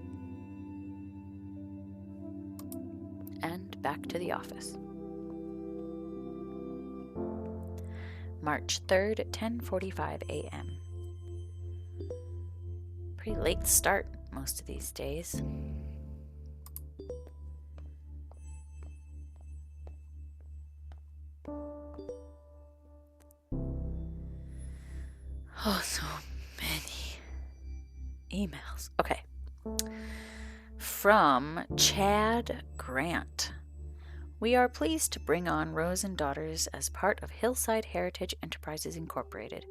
S2: And back to the office. March 3rd at 10:45 a.m. Pretty late start most of these days. Oh, so many emails. Okay. From Chad Grant. We are pleased to bring on Rose and Daughters as part of Hillside Heritage Enterprises Incorporated.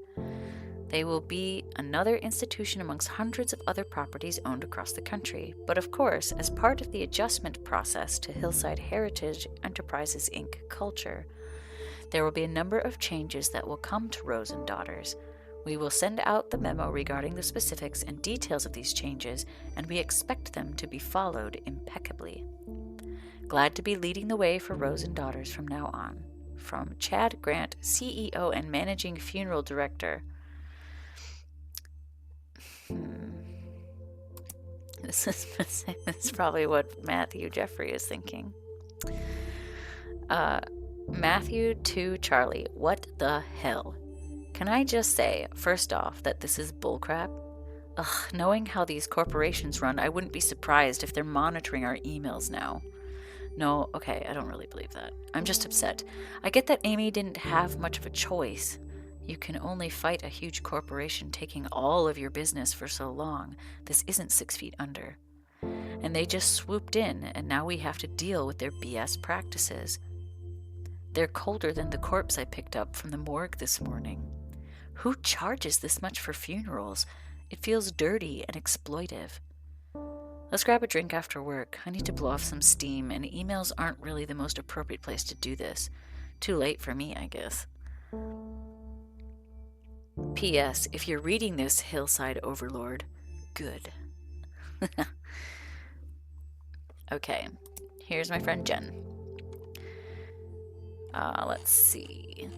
S2: They will be another institution amongst hundreds of other properties owned across the country. But of course, as part of the adjustment process to Hillside Heritage Enterprises Inc. culture, there will be a number of changes that will come to Rose and Daughters. We will send out the memo regarding the specifics and details of these changes, and we expect them to be followed impeccably. Glad to be leading the way for Rose and Daughters from now on. From Chad Grant, CEO and Managing Funeral Director. This is probably what Matthew Jeffrey is thinking. Matthew to Charlie, what the hell? Can I just say, first off, that this is bullcrap? Knowing how these corporations run, I wouldn't be surprised if they're monitoring our emails now. No, okay, I don't really believe that. I'm just upset. I get that Amy didn't have much of a choice. You can only fight a huge corporation taking all of your business for so long. This isn't 6 feet under. And they just swooped in, and now we have to deal with their BS practices. They're colder than the corpse I picked up from the morgue this morning. Who charges this much for funerals? It feels dirty and exploitive. Let's grab a drink after work. I need to blow off some steam, and emails aren't really the most appropriate place to do this. Too late for me, I guess. P.S. If you're reading this, Hillside Overlord, good. Okay, here's my friend Jen. Let's see.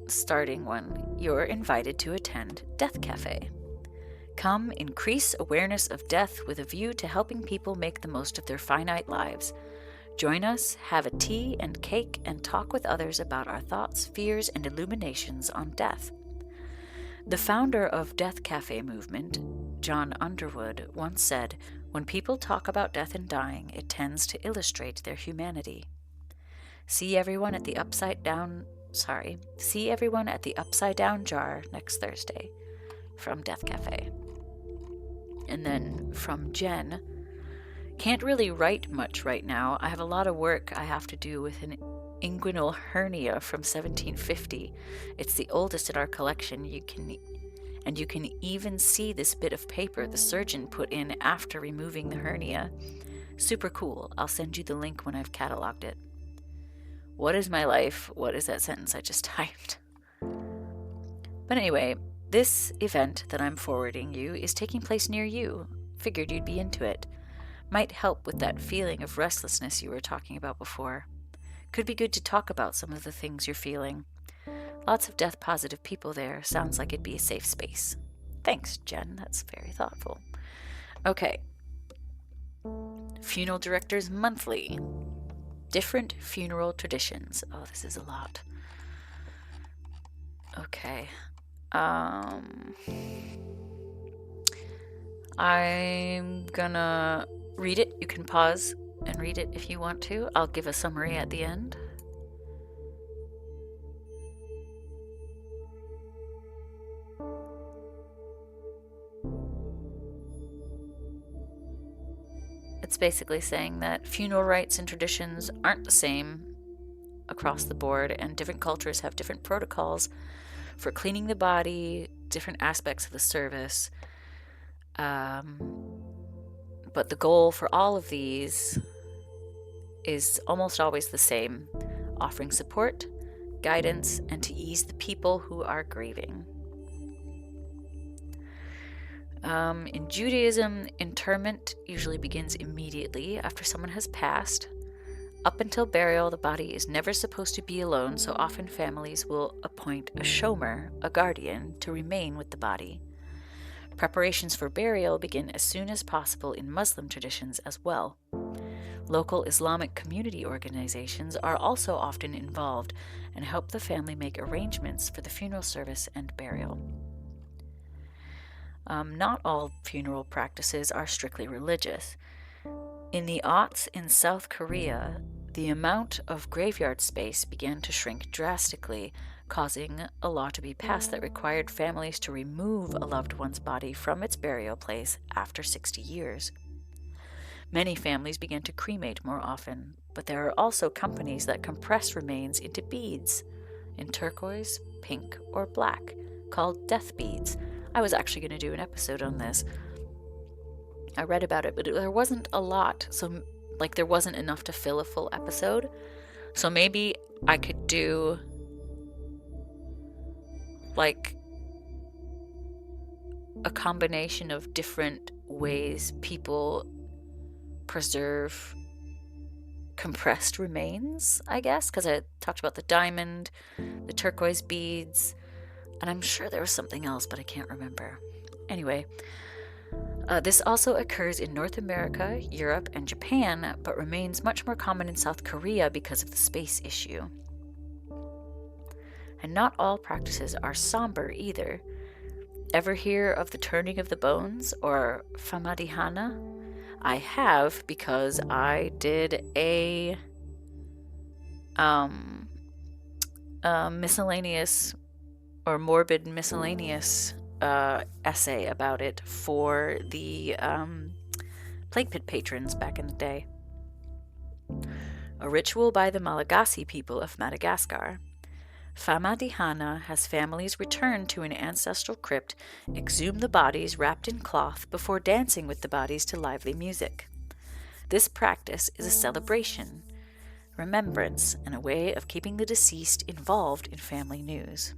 S2: Starting one, you're invited to attend Death Cafe. Come, increase awareness of death with a view to helping people make the most of their finite lives. Join us, have a tea and cake, and talk with others about our thoughts, fears, and illuminations on death. The founder of Death Cafe movement, John Underwood, once said, "When people talk about death and dying, it tends to illustrate their humanity." See everyone at the Upside Down Jar next Thursday. From Death Cafe. And then from Jen, can't really write much right now. I have a lot of work I have to do with an inguinal hernia from 1750. It's the oldest in our collection. You can even see this bit of paper the surgeon put in after removing the hernia. Super cool. I'll send you the link when I've cataloged it. What is my life? What is that sentence I just typed? But anyway, this event that I'm forwarding you is taking place near you. Figured you'd be into it. Might help with that feeling of restlessness you were talking about before. Could be good to talk about some of the things you're feeling. Lots of death-positive people there. Sounds like it'd be a safe space. Thanks, Jen. That's very thoughtful. Okay. Funeral Directors Monthly. Different funeral traditions. Oh, this is a lot. Okay. I'm gonna read it. You can pause and read it if you want to. I'll give a summary at the end. It's basically saying that funeral rites and traditions aren't the same across the board, and different cultures have different protocols for cleaning the body, different aspects of the service. But the goal for all of these is almost always the same: offering support, guidance, and to ease the people who are grieving. In Judaism, interment usually begins immediately after someone has passed. Up until burial, the body is never supposed to be alone, so often families will appoint a shomer, a guardian, to remain with the body. Preparations for burial begin as soon as possible in Muslim traditions as well. Local Islamic community organizations are also often involved and help the family make arrangements for the funeral service and burial. Not all funeral practices are strictly religious. In the aughts in South Korea, the amount of graveyard space began to shrink drastically, causing a law to be passed that required families to remove a loved one's body from its burial place after 60 years. Many families began to cremate more often, but there are also companies that compress remains into beads in turquoise, pink, or black called death beads. I was actually going to do an episode on this. I read about it, but there wasn't a lot, so like there wasn't enough to fill a full episode. So maybe I could do like a combination of different ways people preserve compressed remains, I guess, because I talked about the diamond, the turquoise beads, and I'm sure there was something else, but I can't remember. Anyway, this also occurs in North America, Europe, and Japan, but remains much more common in South Korea because of the space issue. And not all practices are somber either. Ever hear of the turning of the bones, or famadihana? I have, because I did a miscellaneous or morbid miscellaneous essay about it for the plague pit patrons back in the day. A ritual by the Malagasy people of Madagascar. Famadihana has families return to an ancestral crypt, exhume the bodies wrapped in cloth before dancing with the bodies to lively music. This practice is a celebration, remembrance, and a way of keeping the deceased involved in family news.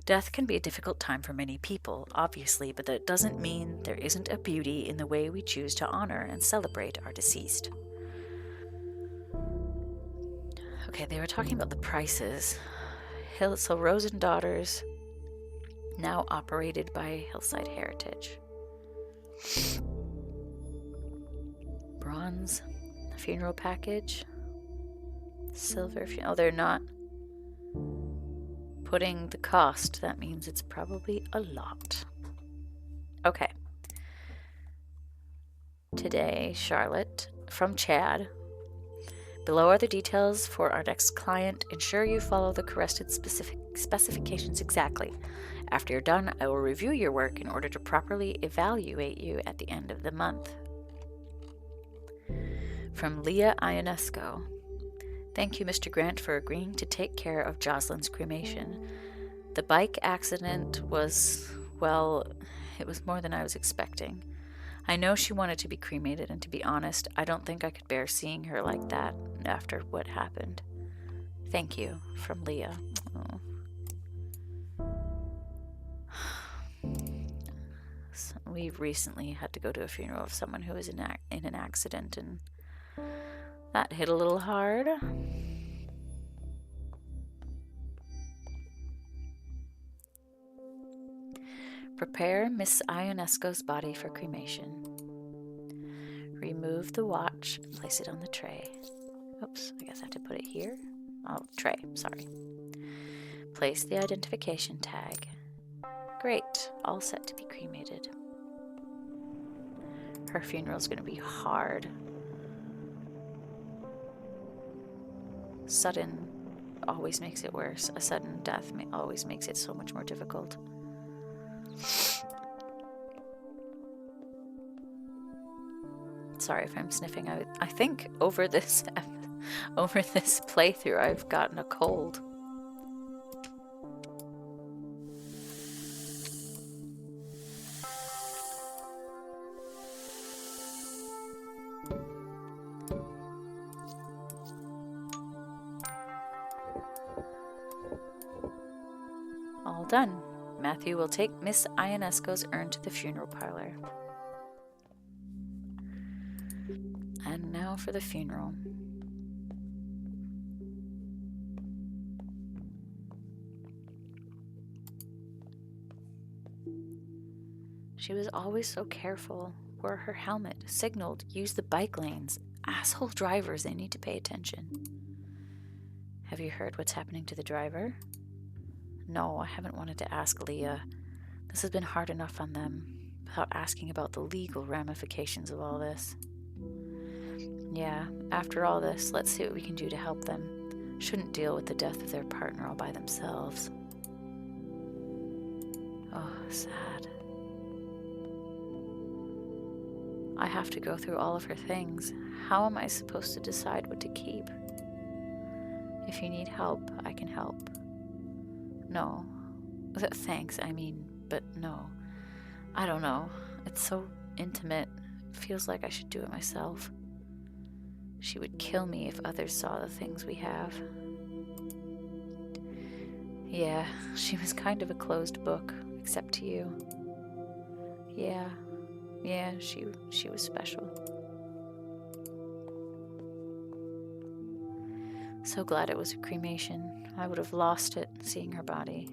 S2: Death can be a difficult time for many people, obviously, but that doesn't mean there isn't a beauty in the way we choose to honor and celebrate our deceased. Okay, they were talking about the prices. So Rose and Daughters, now operated by Hillside Heritage. Bronze funeral package. Silver funeral. Oh, they're not putting the cost. That means it's probably a lot. Okay. Today, Charlotte from Chad. Below are the details for our next client. Ensure you follow the corrected specifications exactly. After you're done, I will review your work in order to properly evaluate you at the end of the month. From Leah Ionesco. Thank you, Mr. Grant, for agreeing to take care of Jocelyn's cremation. The bike accident was, well, it was more than I was expecting. I know she wanted to be cremated, and to be honest, I don't think I could bear seeing her like that after what happened. Thank you, from Leah. Oh. So we recently had to go to a funeral of someone who was in an accident, and that hit a little hard. Prepare Miss Ionesco's body for cremation. Remove the watch and place it on the tray. Oops, I guess I have to put it here. Oh, tray, sorry. Place the identification tag. Great, all set to be cremated. Her funeral's gonna be hard. Sudden always makes it worse. A sudden death always makes it so much more difficult. Sorry if I'm sniffing. I think over this playthrough I've gotten a cold. All done. Matthew will take Miss Ionesco's urn to the funeral parlor. And now for the funeral. She was always so careful. Wore her helmet, signaled, used the bike lanes. Asshole drivers, they need to pay attention. Have you heard what's happening to the driver? No, I haven't wanted to ask Leah. This has been hard enough on them, without asking about the legal ramifications of all this. Yeah, after all this, let's see what we can do to help them. Shouldn't deal with the death of their partner all by themselves. Oh, sad. I have to go through all of her things. How am I supposed to decide what to keep? If you need help, I can help. No, Thanks, but no. I don't know. It's so intimate. It feels like I should do it myself. She would kill me if others saw the things we have. Yeah, she was kind of a closed book, except to you. Yeah, she was special. So glad it was a cremation. I would have lost it seeing her body.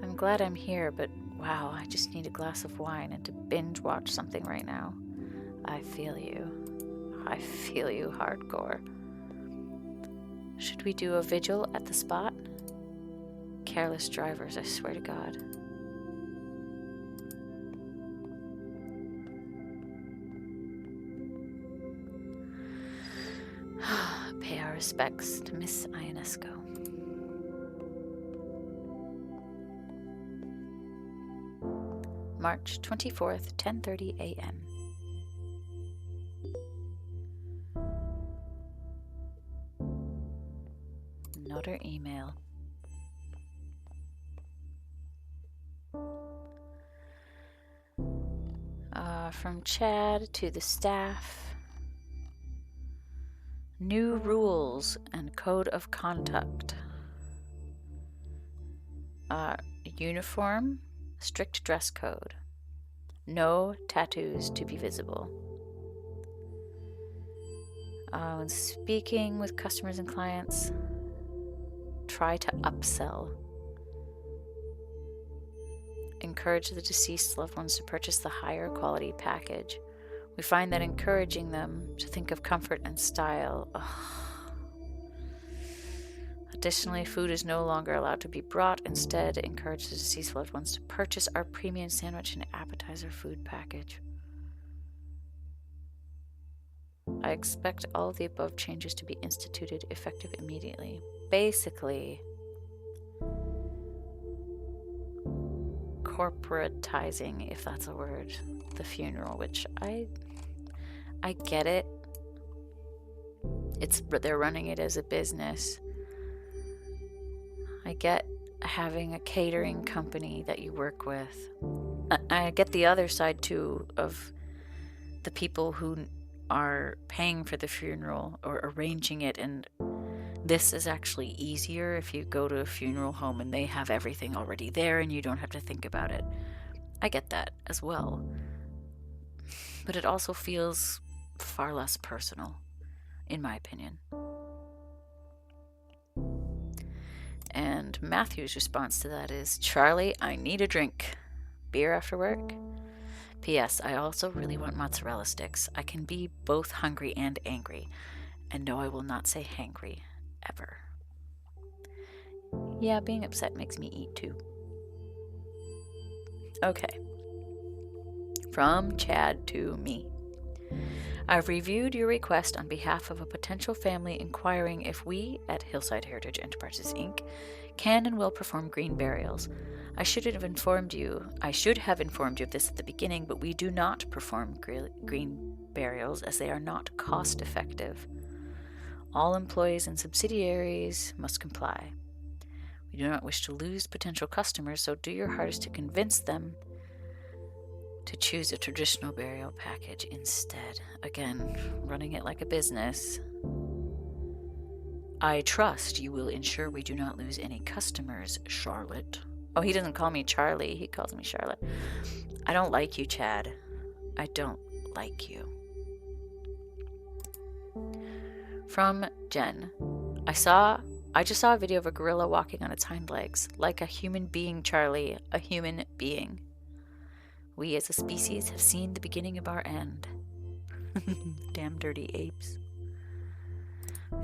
S2: I'm glad I'm here, but wow, I just need a glass of wine and to binge watch something right now. I feel you. I feel you hardcore. Should we do a vigil at the spot? Careless drivers, I swear to God. Pay our respects to Miss Ionesco. March 24th, 10:30 a.m. Another email. From Chad to the staff. New rules and code of conduct. Uniform, strict dress code. No tattoos to be visible. When speaking with customers and clients, try to upsell. Encourage the deceased loved ones to purchase the higher quality package. We find that encouraging them to think of comfort and style. Additionally, food is no longer allowed to be brought. Instead, encourage the deceased loved ones to purchase our premium sandwich and appetizer food package. I expect all of the above changes to be instituted effective immediately. Basically, corporatizing, if that's a word, the funeral, which I get it. They're running it as a business. I get having a catering company that you work with. I get the other side too of the people who are paying for the funeral or arranging it, and this is actually easier if you go to a funeral home and they have everything already there and you don't have to think about it. I get that as well. But it also feels far less personal, in my opinion. And Matthew's response to that is, Charlie, I need a drink. Beer after work? P.S. I also really want mozzarella sticks. I can be both hungry and angry. And no, I will not say hangry. Ever. Yeah, being upset makes me eat too. Okay. From Chad to me. I've reviewed your request on behalf of a potential family inquiring if we, at Hillside Heritage Enterprises, Inc., can and will perform green burials. I should have informed you of this at the beginning, but we do not perform green burials as they are not cost effective. All employees and subsidiaries must comply. We do not wish to lose potential customers, so do your hardest to convince them to choose a traditional burial package instead. Again, running it like a business. I trust you will ensure we do not lose any customers, Charlotte. Oh, he doesn't call me Charlie, he calls me Charlotte. I don't like you, Chad. I don't like you. From Jen. I just saw a video of a gorilla walking on its hind legs. Like a human being, Charlie. A human being. We as a species have seen the beginning of our end. Damn dirty apes.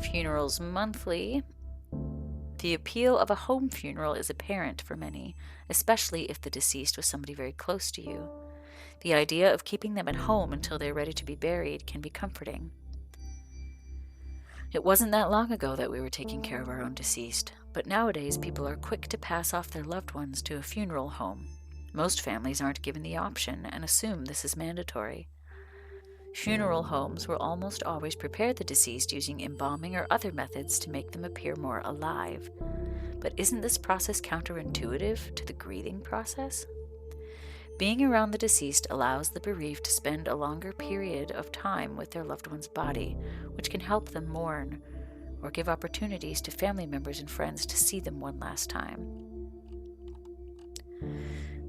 S2: Funerals monthly. The appeal of a home funeral is apparent for many, especially if the deceased was somebody very close to you. The idea of keeping them at home until they're ready to be buried can be comforting. It wasn't that long ago that we were taking care of our own deceased, but nowadays people are quick to pass off their loved ones to a funeral home. Most families aren't given the option and assume this is mandatory. Funeral homes will almost always prepare the deceased using embalming or other methods to make them appear more alive. But isn't this process counterintuitive to the grieving process? Being around the deceased allows the bereaved to spend a longer period of time with their loved one's body, which can help them mourn or give opportunities to family members and friends to see them one last time.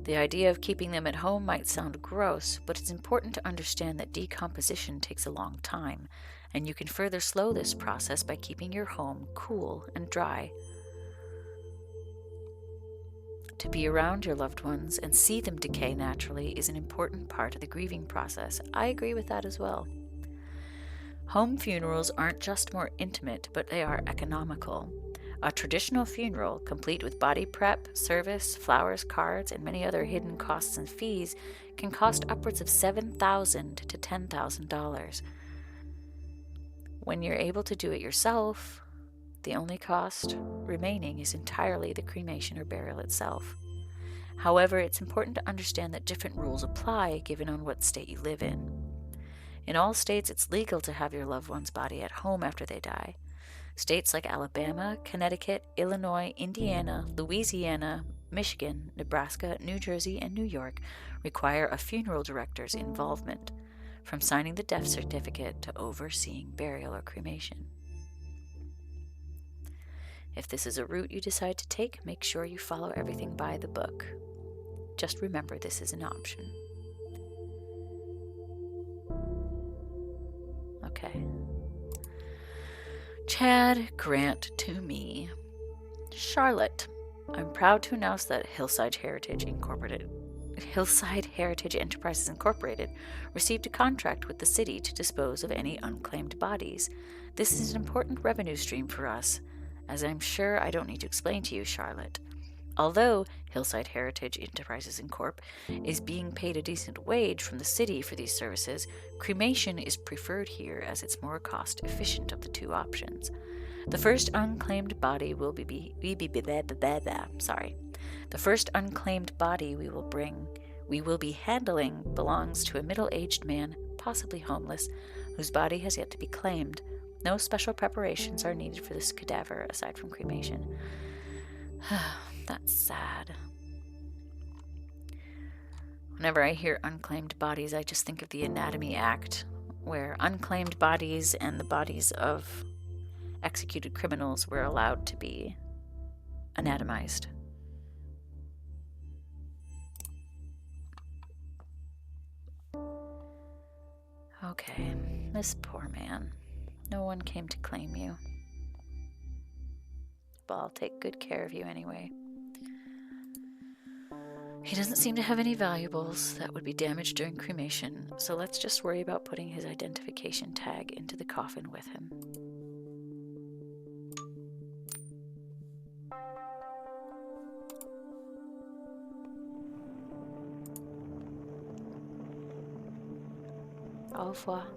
S2: The idea of keeping them at home might sound gross, but it's important to understand that decomposition takes a long time, and you can further slow this process by keeping your home cool and dry. To be around your loved ones and see them decay naturally is an important part of the grieving process. I agree with that as well. Home funerals aren't just more intimate, but they are economical. A traditional funeral, complete with body prep, service, flowers, cards, and many other hidden costs and fees, can cost upwards of $7,000 to $10,000. When you're able to do it yourself, the only cost remaining is entirely the cremation or burial itself. However, it's important to understand that different rules apply given on what state you live in. In all states, it's legal to have your loved one's body at home after they die. States like Alabama, Connecticut, Illinois, Indiana, Louisiana, Michigan, Nebraska, New Jersey, and New York require a funeral director's involvement, from signing the death certificate to overseeing burial or cremation. If this is a route you decide to take, make sure you follow everything by the book. Just remember this is an option. Okay. Chad Grant to me. Charlotte, I'm proud to announce that Hillside Heritage Enterprises Incorporated received a contract with the city to dispose of any unclaimed bodies. This is an important revenue stream for us, as I'm sure I don't need to explain to you, Charlotte. Although Hillside Heritage Enterprises Incorp. is being paid a decent wage from the city for these services, cremation is preferred here as it's more cost efficient of the two options. The first unclaimed body will be handling belongs to a middle-aged man, possibly homeless, whose body has yet to be claimed. No special preparations are needed for this cadaver aside from cremation. That's sad. Whenever I hear unclaimed bodies, I just think of the Anatomy Act, where unclaimed bodies and the bodies of executed criminals were allowed to be anatomized. Okay, this poor man. No one came to claim you. But I'll take good care of you anyway. He doesn't seem to have any valuables that would be damaged during cremation, so let's just worry about putting his identification tag into the coffin with him. Au revoir.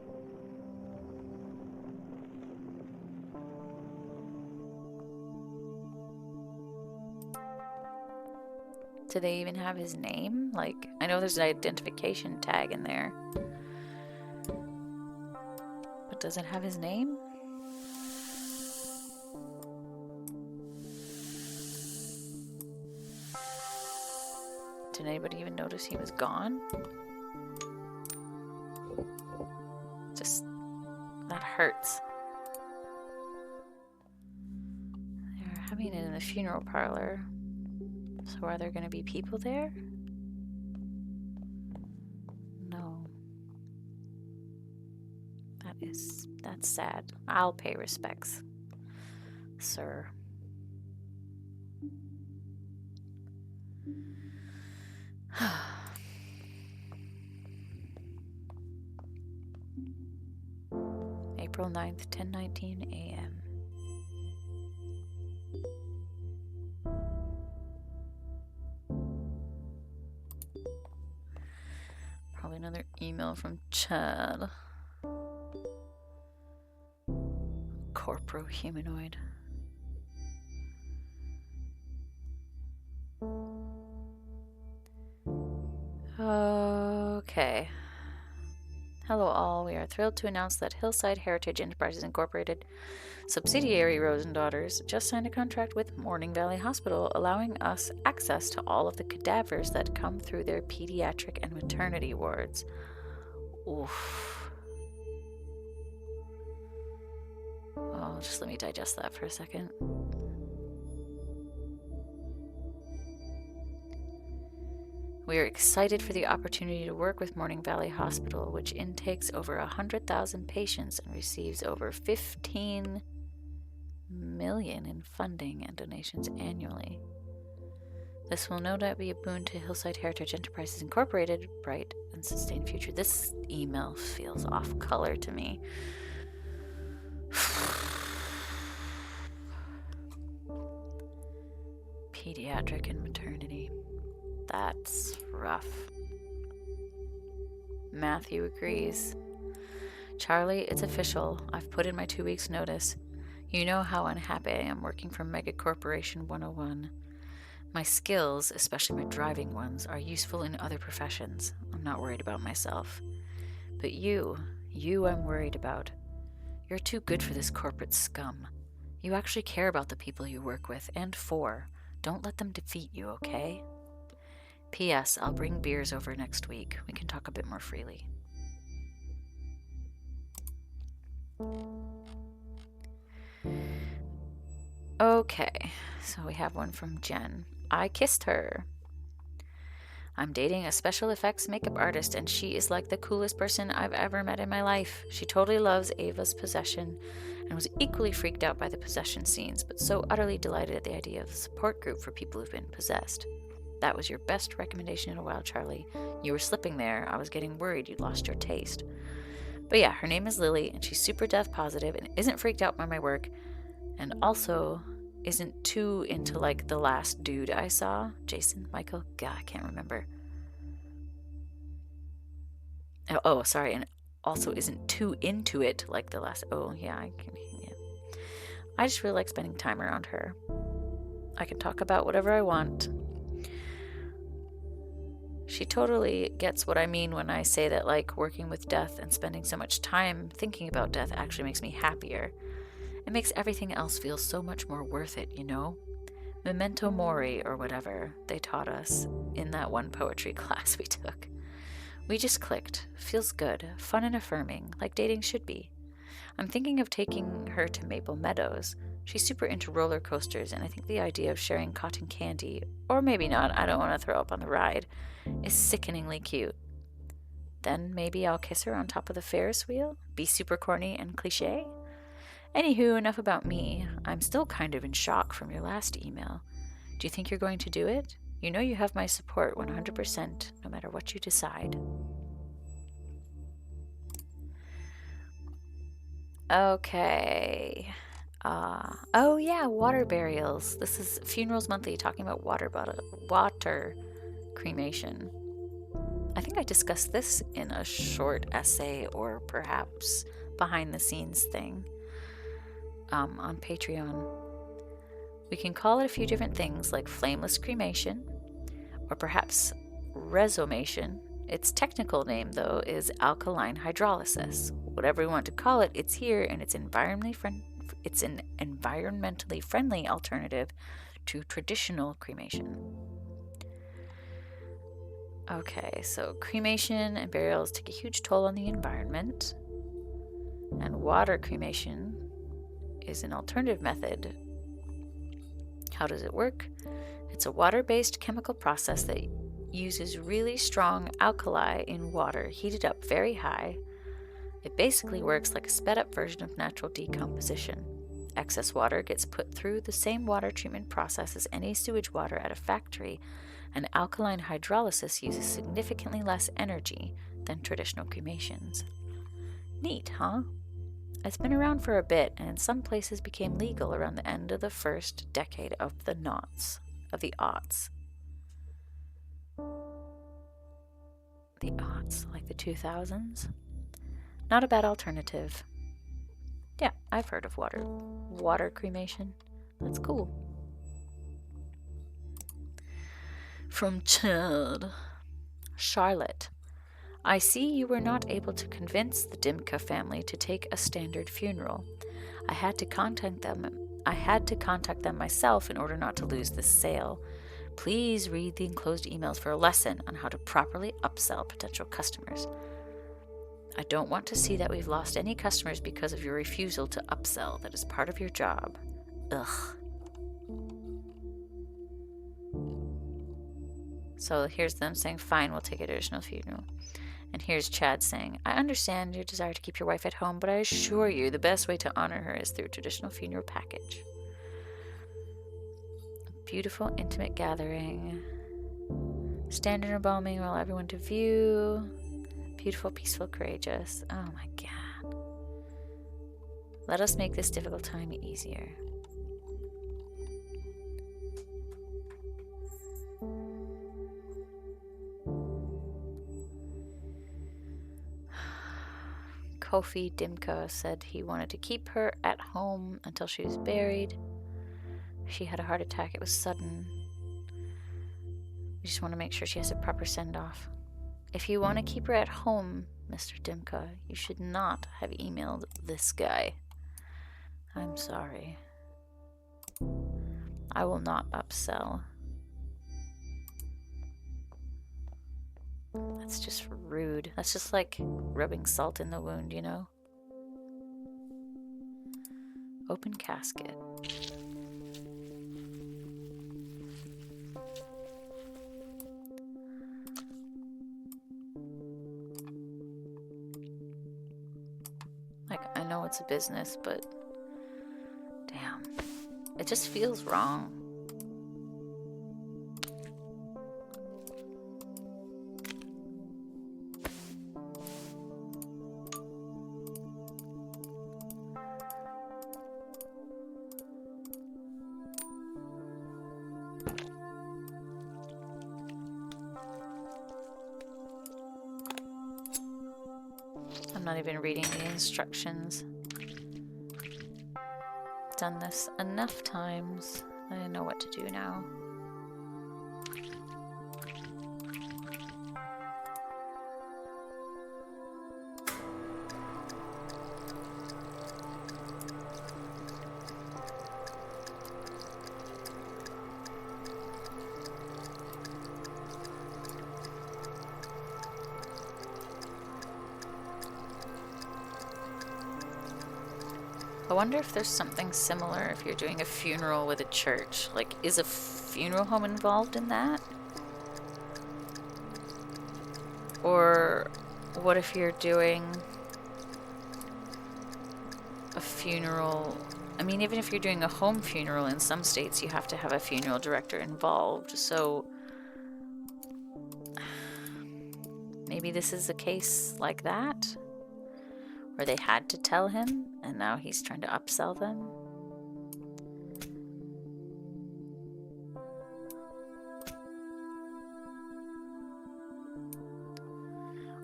S2: Do they even have his name? Like, I know there's an identification tag in there. But does it have his name? Did anybody even notice he was gone? Just, that hurts. They're having it in the funeral parlor. So are there going to be people there? No. That's sad. I'll pay respects, sir. April 9th, 10:19 a.m. Probably another email from Chad. Corpro-humanoid. Okay. Hello all, we are thrilled to announce that Hillside Heritage Enterprises Incorporated, subsidiary Rosen Daughters, just signed a contract with Morning Valley Hospital, allowing us access to all of the cadavers that come through their pediatric and maternity wards. Oof. Oh, just let me digest that for a second. We are excited for the opportunity to work with Morning Valley Hospital, which intakes over 100,000 patients and receives over 15 million in funding and donations annually. This will no doubt be a boon to Hillside Heritage Enterprises Incorporated, bright and sustained future. This email feels off color to me. Pediatric and maternity. That's rough. Matthew agrees. Charlie, it's official. I've put in my 2 weeks' notice. You know how unhappy I am working for Mega Corporation 101. My skills, especially my driving ones, are useful in other professions. I'm not worried about myself. But you I'm worried about. You're too good for this corporate scum. You actually care about the people you work with and for. Don't let them defeat you, okay? P.S. I'll bring beers over next week. We can talk a bit more freely. Okay, so we have one from Jen. I kissed her. I'm dating a special effects makeup artist, and she is like the coolest person I've ever met in my life. She totally loves Ava's possession and was equally freaked out by the possession scenes, but so utterly delighted at the idea of a support group for people who've been possessed. That was your best recommendation in a while, Charlie. You were slipping there. I was getting worried you'd lost your taste. But yeah, her name is Lily, and she's super death positive and isn't freaked out by my work, and also isn't too into like the last dude I saw. Jason? Michael? God, I can't remember. Oh, sorry, and also isn't too into it like the last. Oh, yeah, yeah. I just really like spending time around her. I can talk about whatever I want. She totally gets what I mean when I say that, like, working with death and spending so much time thinking about death actually makes me happier. It makes everything else feel so much more worth it, you know? Memento mori, or whatever they taught us in that one poetry class we took. We just clicked. Feels good, fun and affirming, like dating should be. I'm thinking of taking her to Maple Meadows. She's super into roller coasters, and I think the idea of sharing cotton candy, or maybe not, I don't want to throw up on the ride, is sickeningly cute. Then maybe I'll kiss her on top of the Ferris wheel? Be super corny and cliche? Anywho, enough about me. I'm still kind of in shock from your last email. Do you think you're going to do it? You know you have my support 100%, no matter what you decide. Okay. Oh yeah, water burials. This is Funerals Monthly talking about water cremation. I think I discussed this in a short essay or perhaps behind the scenes thing on Patreon. We can call it a few different things like flameless cremation or perhaps resomation. Its technical name, though, is alkaline hydrolysis. Whatever we want to call it, it's here, and it's an environmentally friendly alternative to traditional cremation. Okay, so cremation and burials take a huge toll on the environment, and water cremation is an alternative method. How does it work? It's a water-based chemical process that uses really strong alkali in water heated up very high. It basically works like a sped-up version of natural decomposition. Excess water gets put through the same water treatment process as any sewage water at a factory, and alkaline hydrolysis uses significantly less energy than traditional cremations. Neat, huh? It's been around for a bit, and in some places became legal around the end of the first decade of the aughts. The aughts, like the 2000s? Not a bad alternative. Yeah, I've heard of water cremation. That's cool. From Chad. Charlotte. I see you were not able to convince the Dimka family to take a standard funeral. I had to contact them myself in order not to lose this sale. Please read the enclosed emails for a lesson on how to properly upsell potential customers. I don't want to see that we've lost any customers because of your refusal to upsell. That is part of your job. Ugh. So here's them saying, fine, we'll take a traditional funeral. And here's Chad saying, I understand your desire to keep your wife at home, but I assure you the best way to honor her is through a traditional funeral package. Beautiful, intimate gathering. Standard embalming, allow everyone to view. Beautiful, peaceful, courageous. Oh my God. Let us make this difficult time easier. Kofi Dimka said he wanted to keep her at home until she was buried. She had a heart attack. It was sudden. We just want to make sure she has a proper send-off. If you want to keep her at home, Mr. Dimka, you should not have emailed this guy. I'm sorry. I will not upsell. That's just rude. That's just like rubbing salt in the wound, you know? Open casket. Like, I know it's a business, but damn. It just feels wrong. I'm not even reading the instructions. Done this enough times. I know what to do now. I wonder if there's something similar if you're doing a funeral with a church. Like, is a funeral home involved in that? Or what if you're doing a funeral? I mean, even if you're doing a home funeral, in some states you have to have a funeral director involved. So maybe this is a case like that, where they had to tell him and now he's trying to upsell them.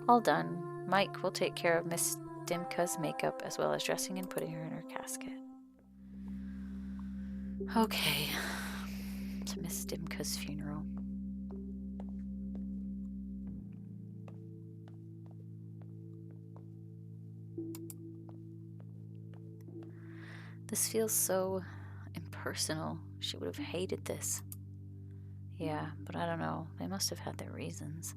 S2: All done. Mike will take care of Miss Dimka's makeup as well as dressing and putting her in her casket. Okay, to Miss Dimka's funeral. This feels so impersonal. She would have hated this. Yeah, but I don't know. They must have had their reasons.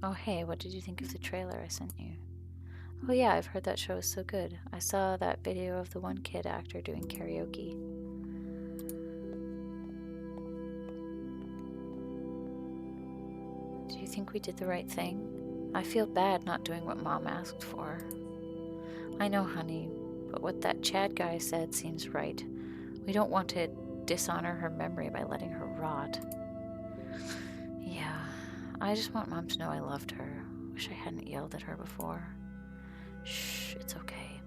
S2: Oh, hey, what did you think of the trailer I sent you? Oh yeah, I've heard that show is so good. I saw that video of the one kid actor doing karaoke. Do you think we did the right thing? I feel bad not doing what Mom asked for. I know, honey, but what that Chad guy said seems right. We don't want to dishonor her memory by letting her rot. Yeah, I just want Mom to know I loved her. Wish I hadn't yelled at her before. Shh, it's okay.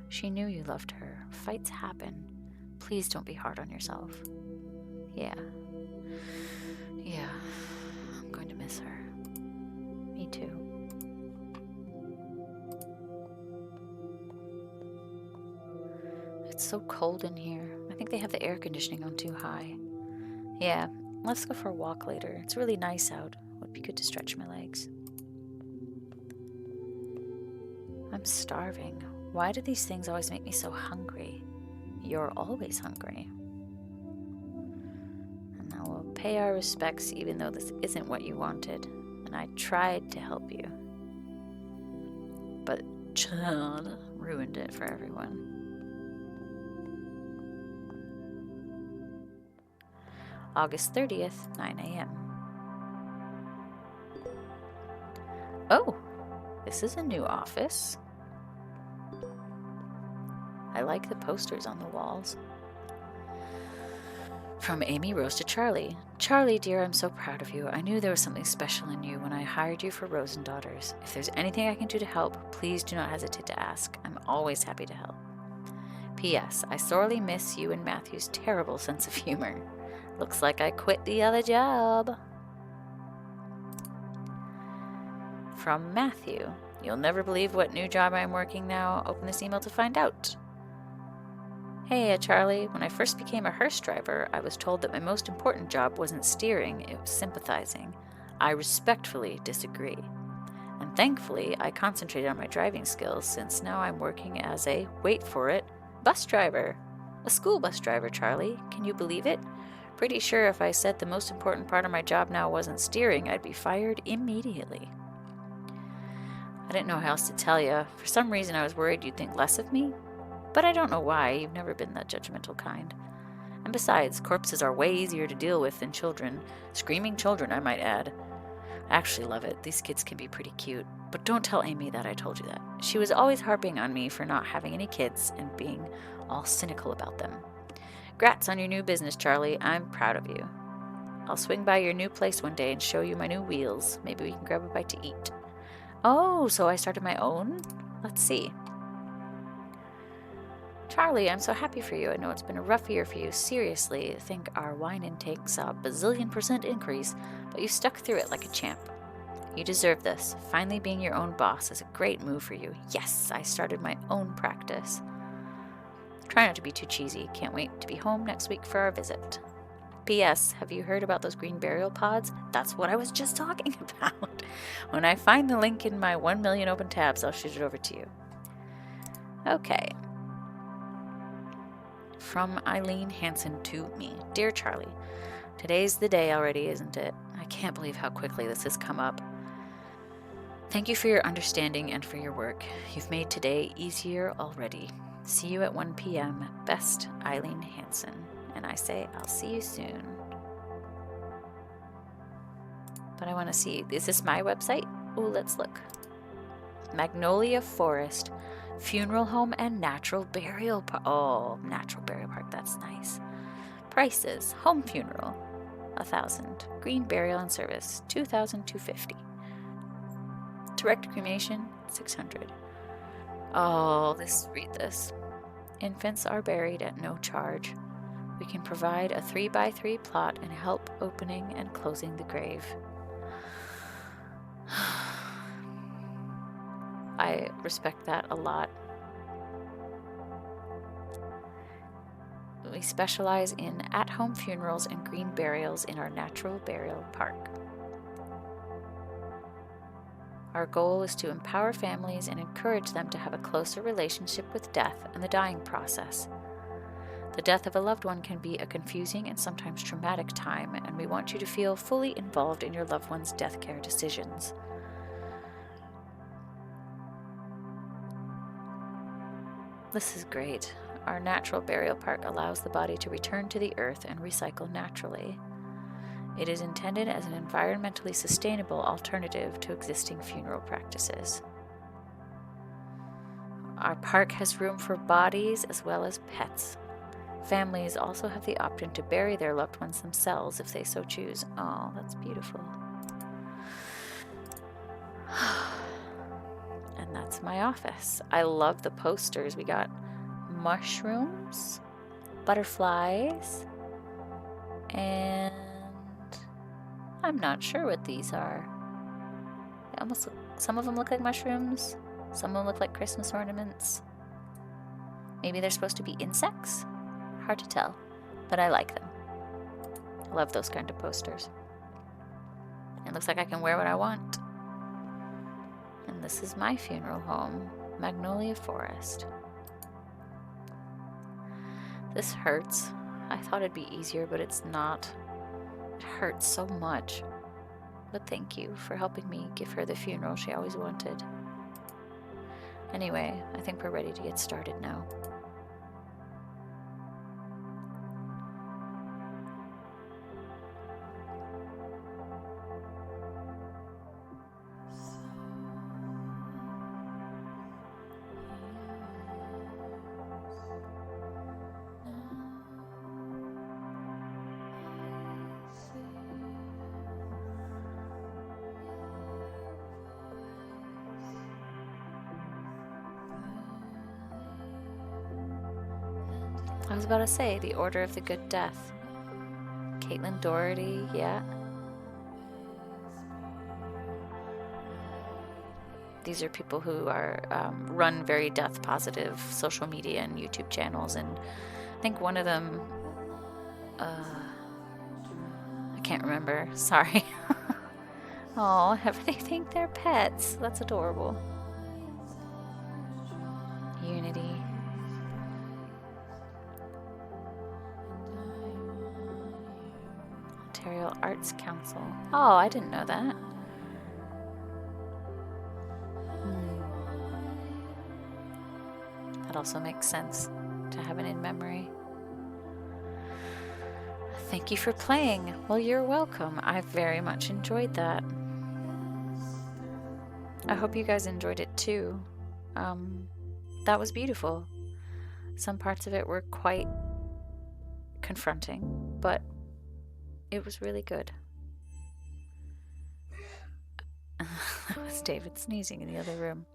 S2: She knew you loved her. Fights happen. Please don't be hard on yourself. Yeah. Yeah, I'm going to miss her. Me too. It's so cold in here. I think they have the air conditioning on too high. Yeah, let's go for a walk later. It's really nice out. What It'd be good to stretch my legs. I'm starving. Why do these things always make me so hungry? You're always hungry. And now we'll pay our respects even though this isn't what you wanted. And I tried to help you. But Chad ruined it for everyone. August 30th, 9 a.m. Oh, this is a new office. I like the posters on the walls. From Amy Rose to Charlie. Charlie, dear, I'm so proud of you. I knew there was something special in you when I hired you for Rose and Daughters. If there's anything I can do to help, please do not hesitate to ask. I'm always happy to help. P.S. I sorely miss you and Matthew's terrible sense of humor. Looks like I quit the other job. From Matthew. You'll never believe what new job I'm working now. Open this email to find out. Hey, Charlie. When I first became a hearse driver, I was told that my most important job wasn't steering, it was sympathizing. I respectfully disagree. And thankfully, I concentrated on my driving skills since now I'm working as a, wait for it, bus driver. A school bus driver, Charlie. Can you believe it? Pretty sure if I said the most important part of my job now wasn't steering, I'd be fired immediately. I didn't know how else to tell you. For some reason, I was worried you'd think less of me. But I don't know why. You've never been that judgmental kind. And besides, corpses are way easier to deal with than children. Screaming children, I might add. I actually love it. These kids can be pretty cute. But don't tell Amy that I told you that. She was always harping on me for not having any kids and being all cynical about them. Grats on your new business, Charlie. I'm proud of you. I'll swing by your new place one day and show you my new wheels. Maybe we can grab a bite to eat. Oh, so I started my own? Let's see. Charlie, I'm so happy for you. I know it's been a rough year for you. Seriously, I think our wine intake saw a bazillion% increase, but you stuck through it like a champ. You deserve this. Finally being your own boss is a great move for you. Yes, I started my own practice. Try not to be too cheesy. Can't wait to be home next week for our visit. P.S. Have you heard about those green burial pods? That's what I was just talking about. When I find the link in my 1 million open tabs, I'll shoot it over to you. Okay. From Eileen Hansen to me. Dear Charlie, today's the day already, isn't it? I can't believe how quickly this has come up. Thank you for your understanding and for your work. You've made today easier already. See you at 1 p.m. Best, Eileen Hansen. And I say, I'll see you soon. But I want to see, is this my website? Oh, let's look. Magnolia Forest, Funeral Home and Natural Burial Park. Oh, Natural Burial Park, that's nice. Prices, home funeral, $1,000. Green burial and service, $2,250. Direct cremation, $600. Oh, read this. Infants are buried at no charge. We can provide a 3x3 plot and help opening and closing the grave. I respect that a lot. We specialize in at-home funerals and green burials in our natural burial park. Our goal is to empower families and encourage them to have a closer relationship with death and the dying process. The death of a loved one can be a confusing and sometimes traumatic time, and we want you to feel fully involved in your loved one's death care decisions. This is great. Our natural burial park allows the body to return to the earth and recycle naturally. It is intended as an environmentally sustainable alternative to existing funeral practices. Our park has room for bodies as well as pets. Families also have the option to bury their loved ones themselves if they so choose. Oh, that's beautiful. And that's my office. I love the posters. We got mushrooms, butterflies, and I'm not sure what these are. They almost look, some of them look like mushrooms, some of them look like Christmas ornaments. Maybe they're supposed to be insects? Hard to tell, but I like them. I love those kind of posters. It looks like I can wear what I want. And this is my funeral home, Magnolia Forest. This hurts. I thought it'd be easier, but it's not. It hurts so much. But thank you for helping me give her the funeral she always wanted. Anyway, I think we're ready to get started now. I was about to say, the Order of the Good Death. Caitlin Doherty, yeah. These are people who are run very death-positive social media and YouTube channels, and I think one of them, I can't remember, sorry. Oh, they think they're pets. That's adorable. Unity. Ontario Arts Council. Oh, I didn't know that. That also makes sense to have it in memory. Thank you for playing. Well, you're welcome. I very much enjoyed that. I hope you guys enjoyed it too. That was beautiful. Some parts of it were quite confronting, but it was really good. That was David sneezing in the other room.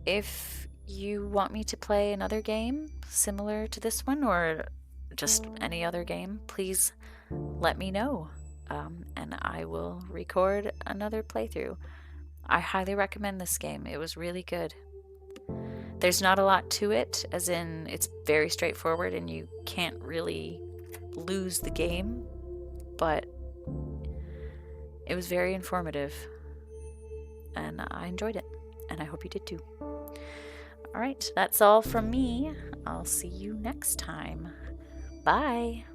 S2: If you want me to play another game similar to this one, or just any other game, please let me know, and I will record another playthrough. I highly recommend this game. It was really good. There's not a lot to it, as in it's very straightforward and you can't really lose the game, but it was very informative and I enjoyed it, and I hope you did too. Alright, that's all from me. I'll see you next time. Bye!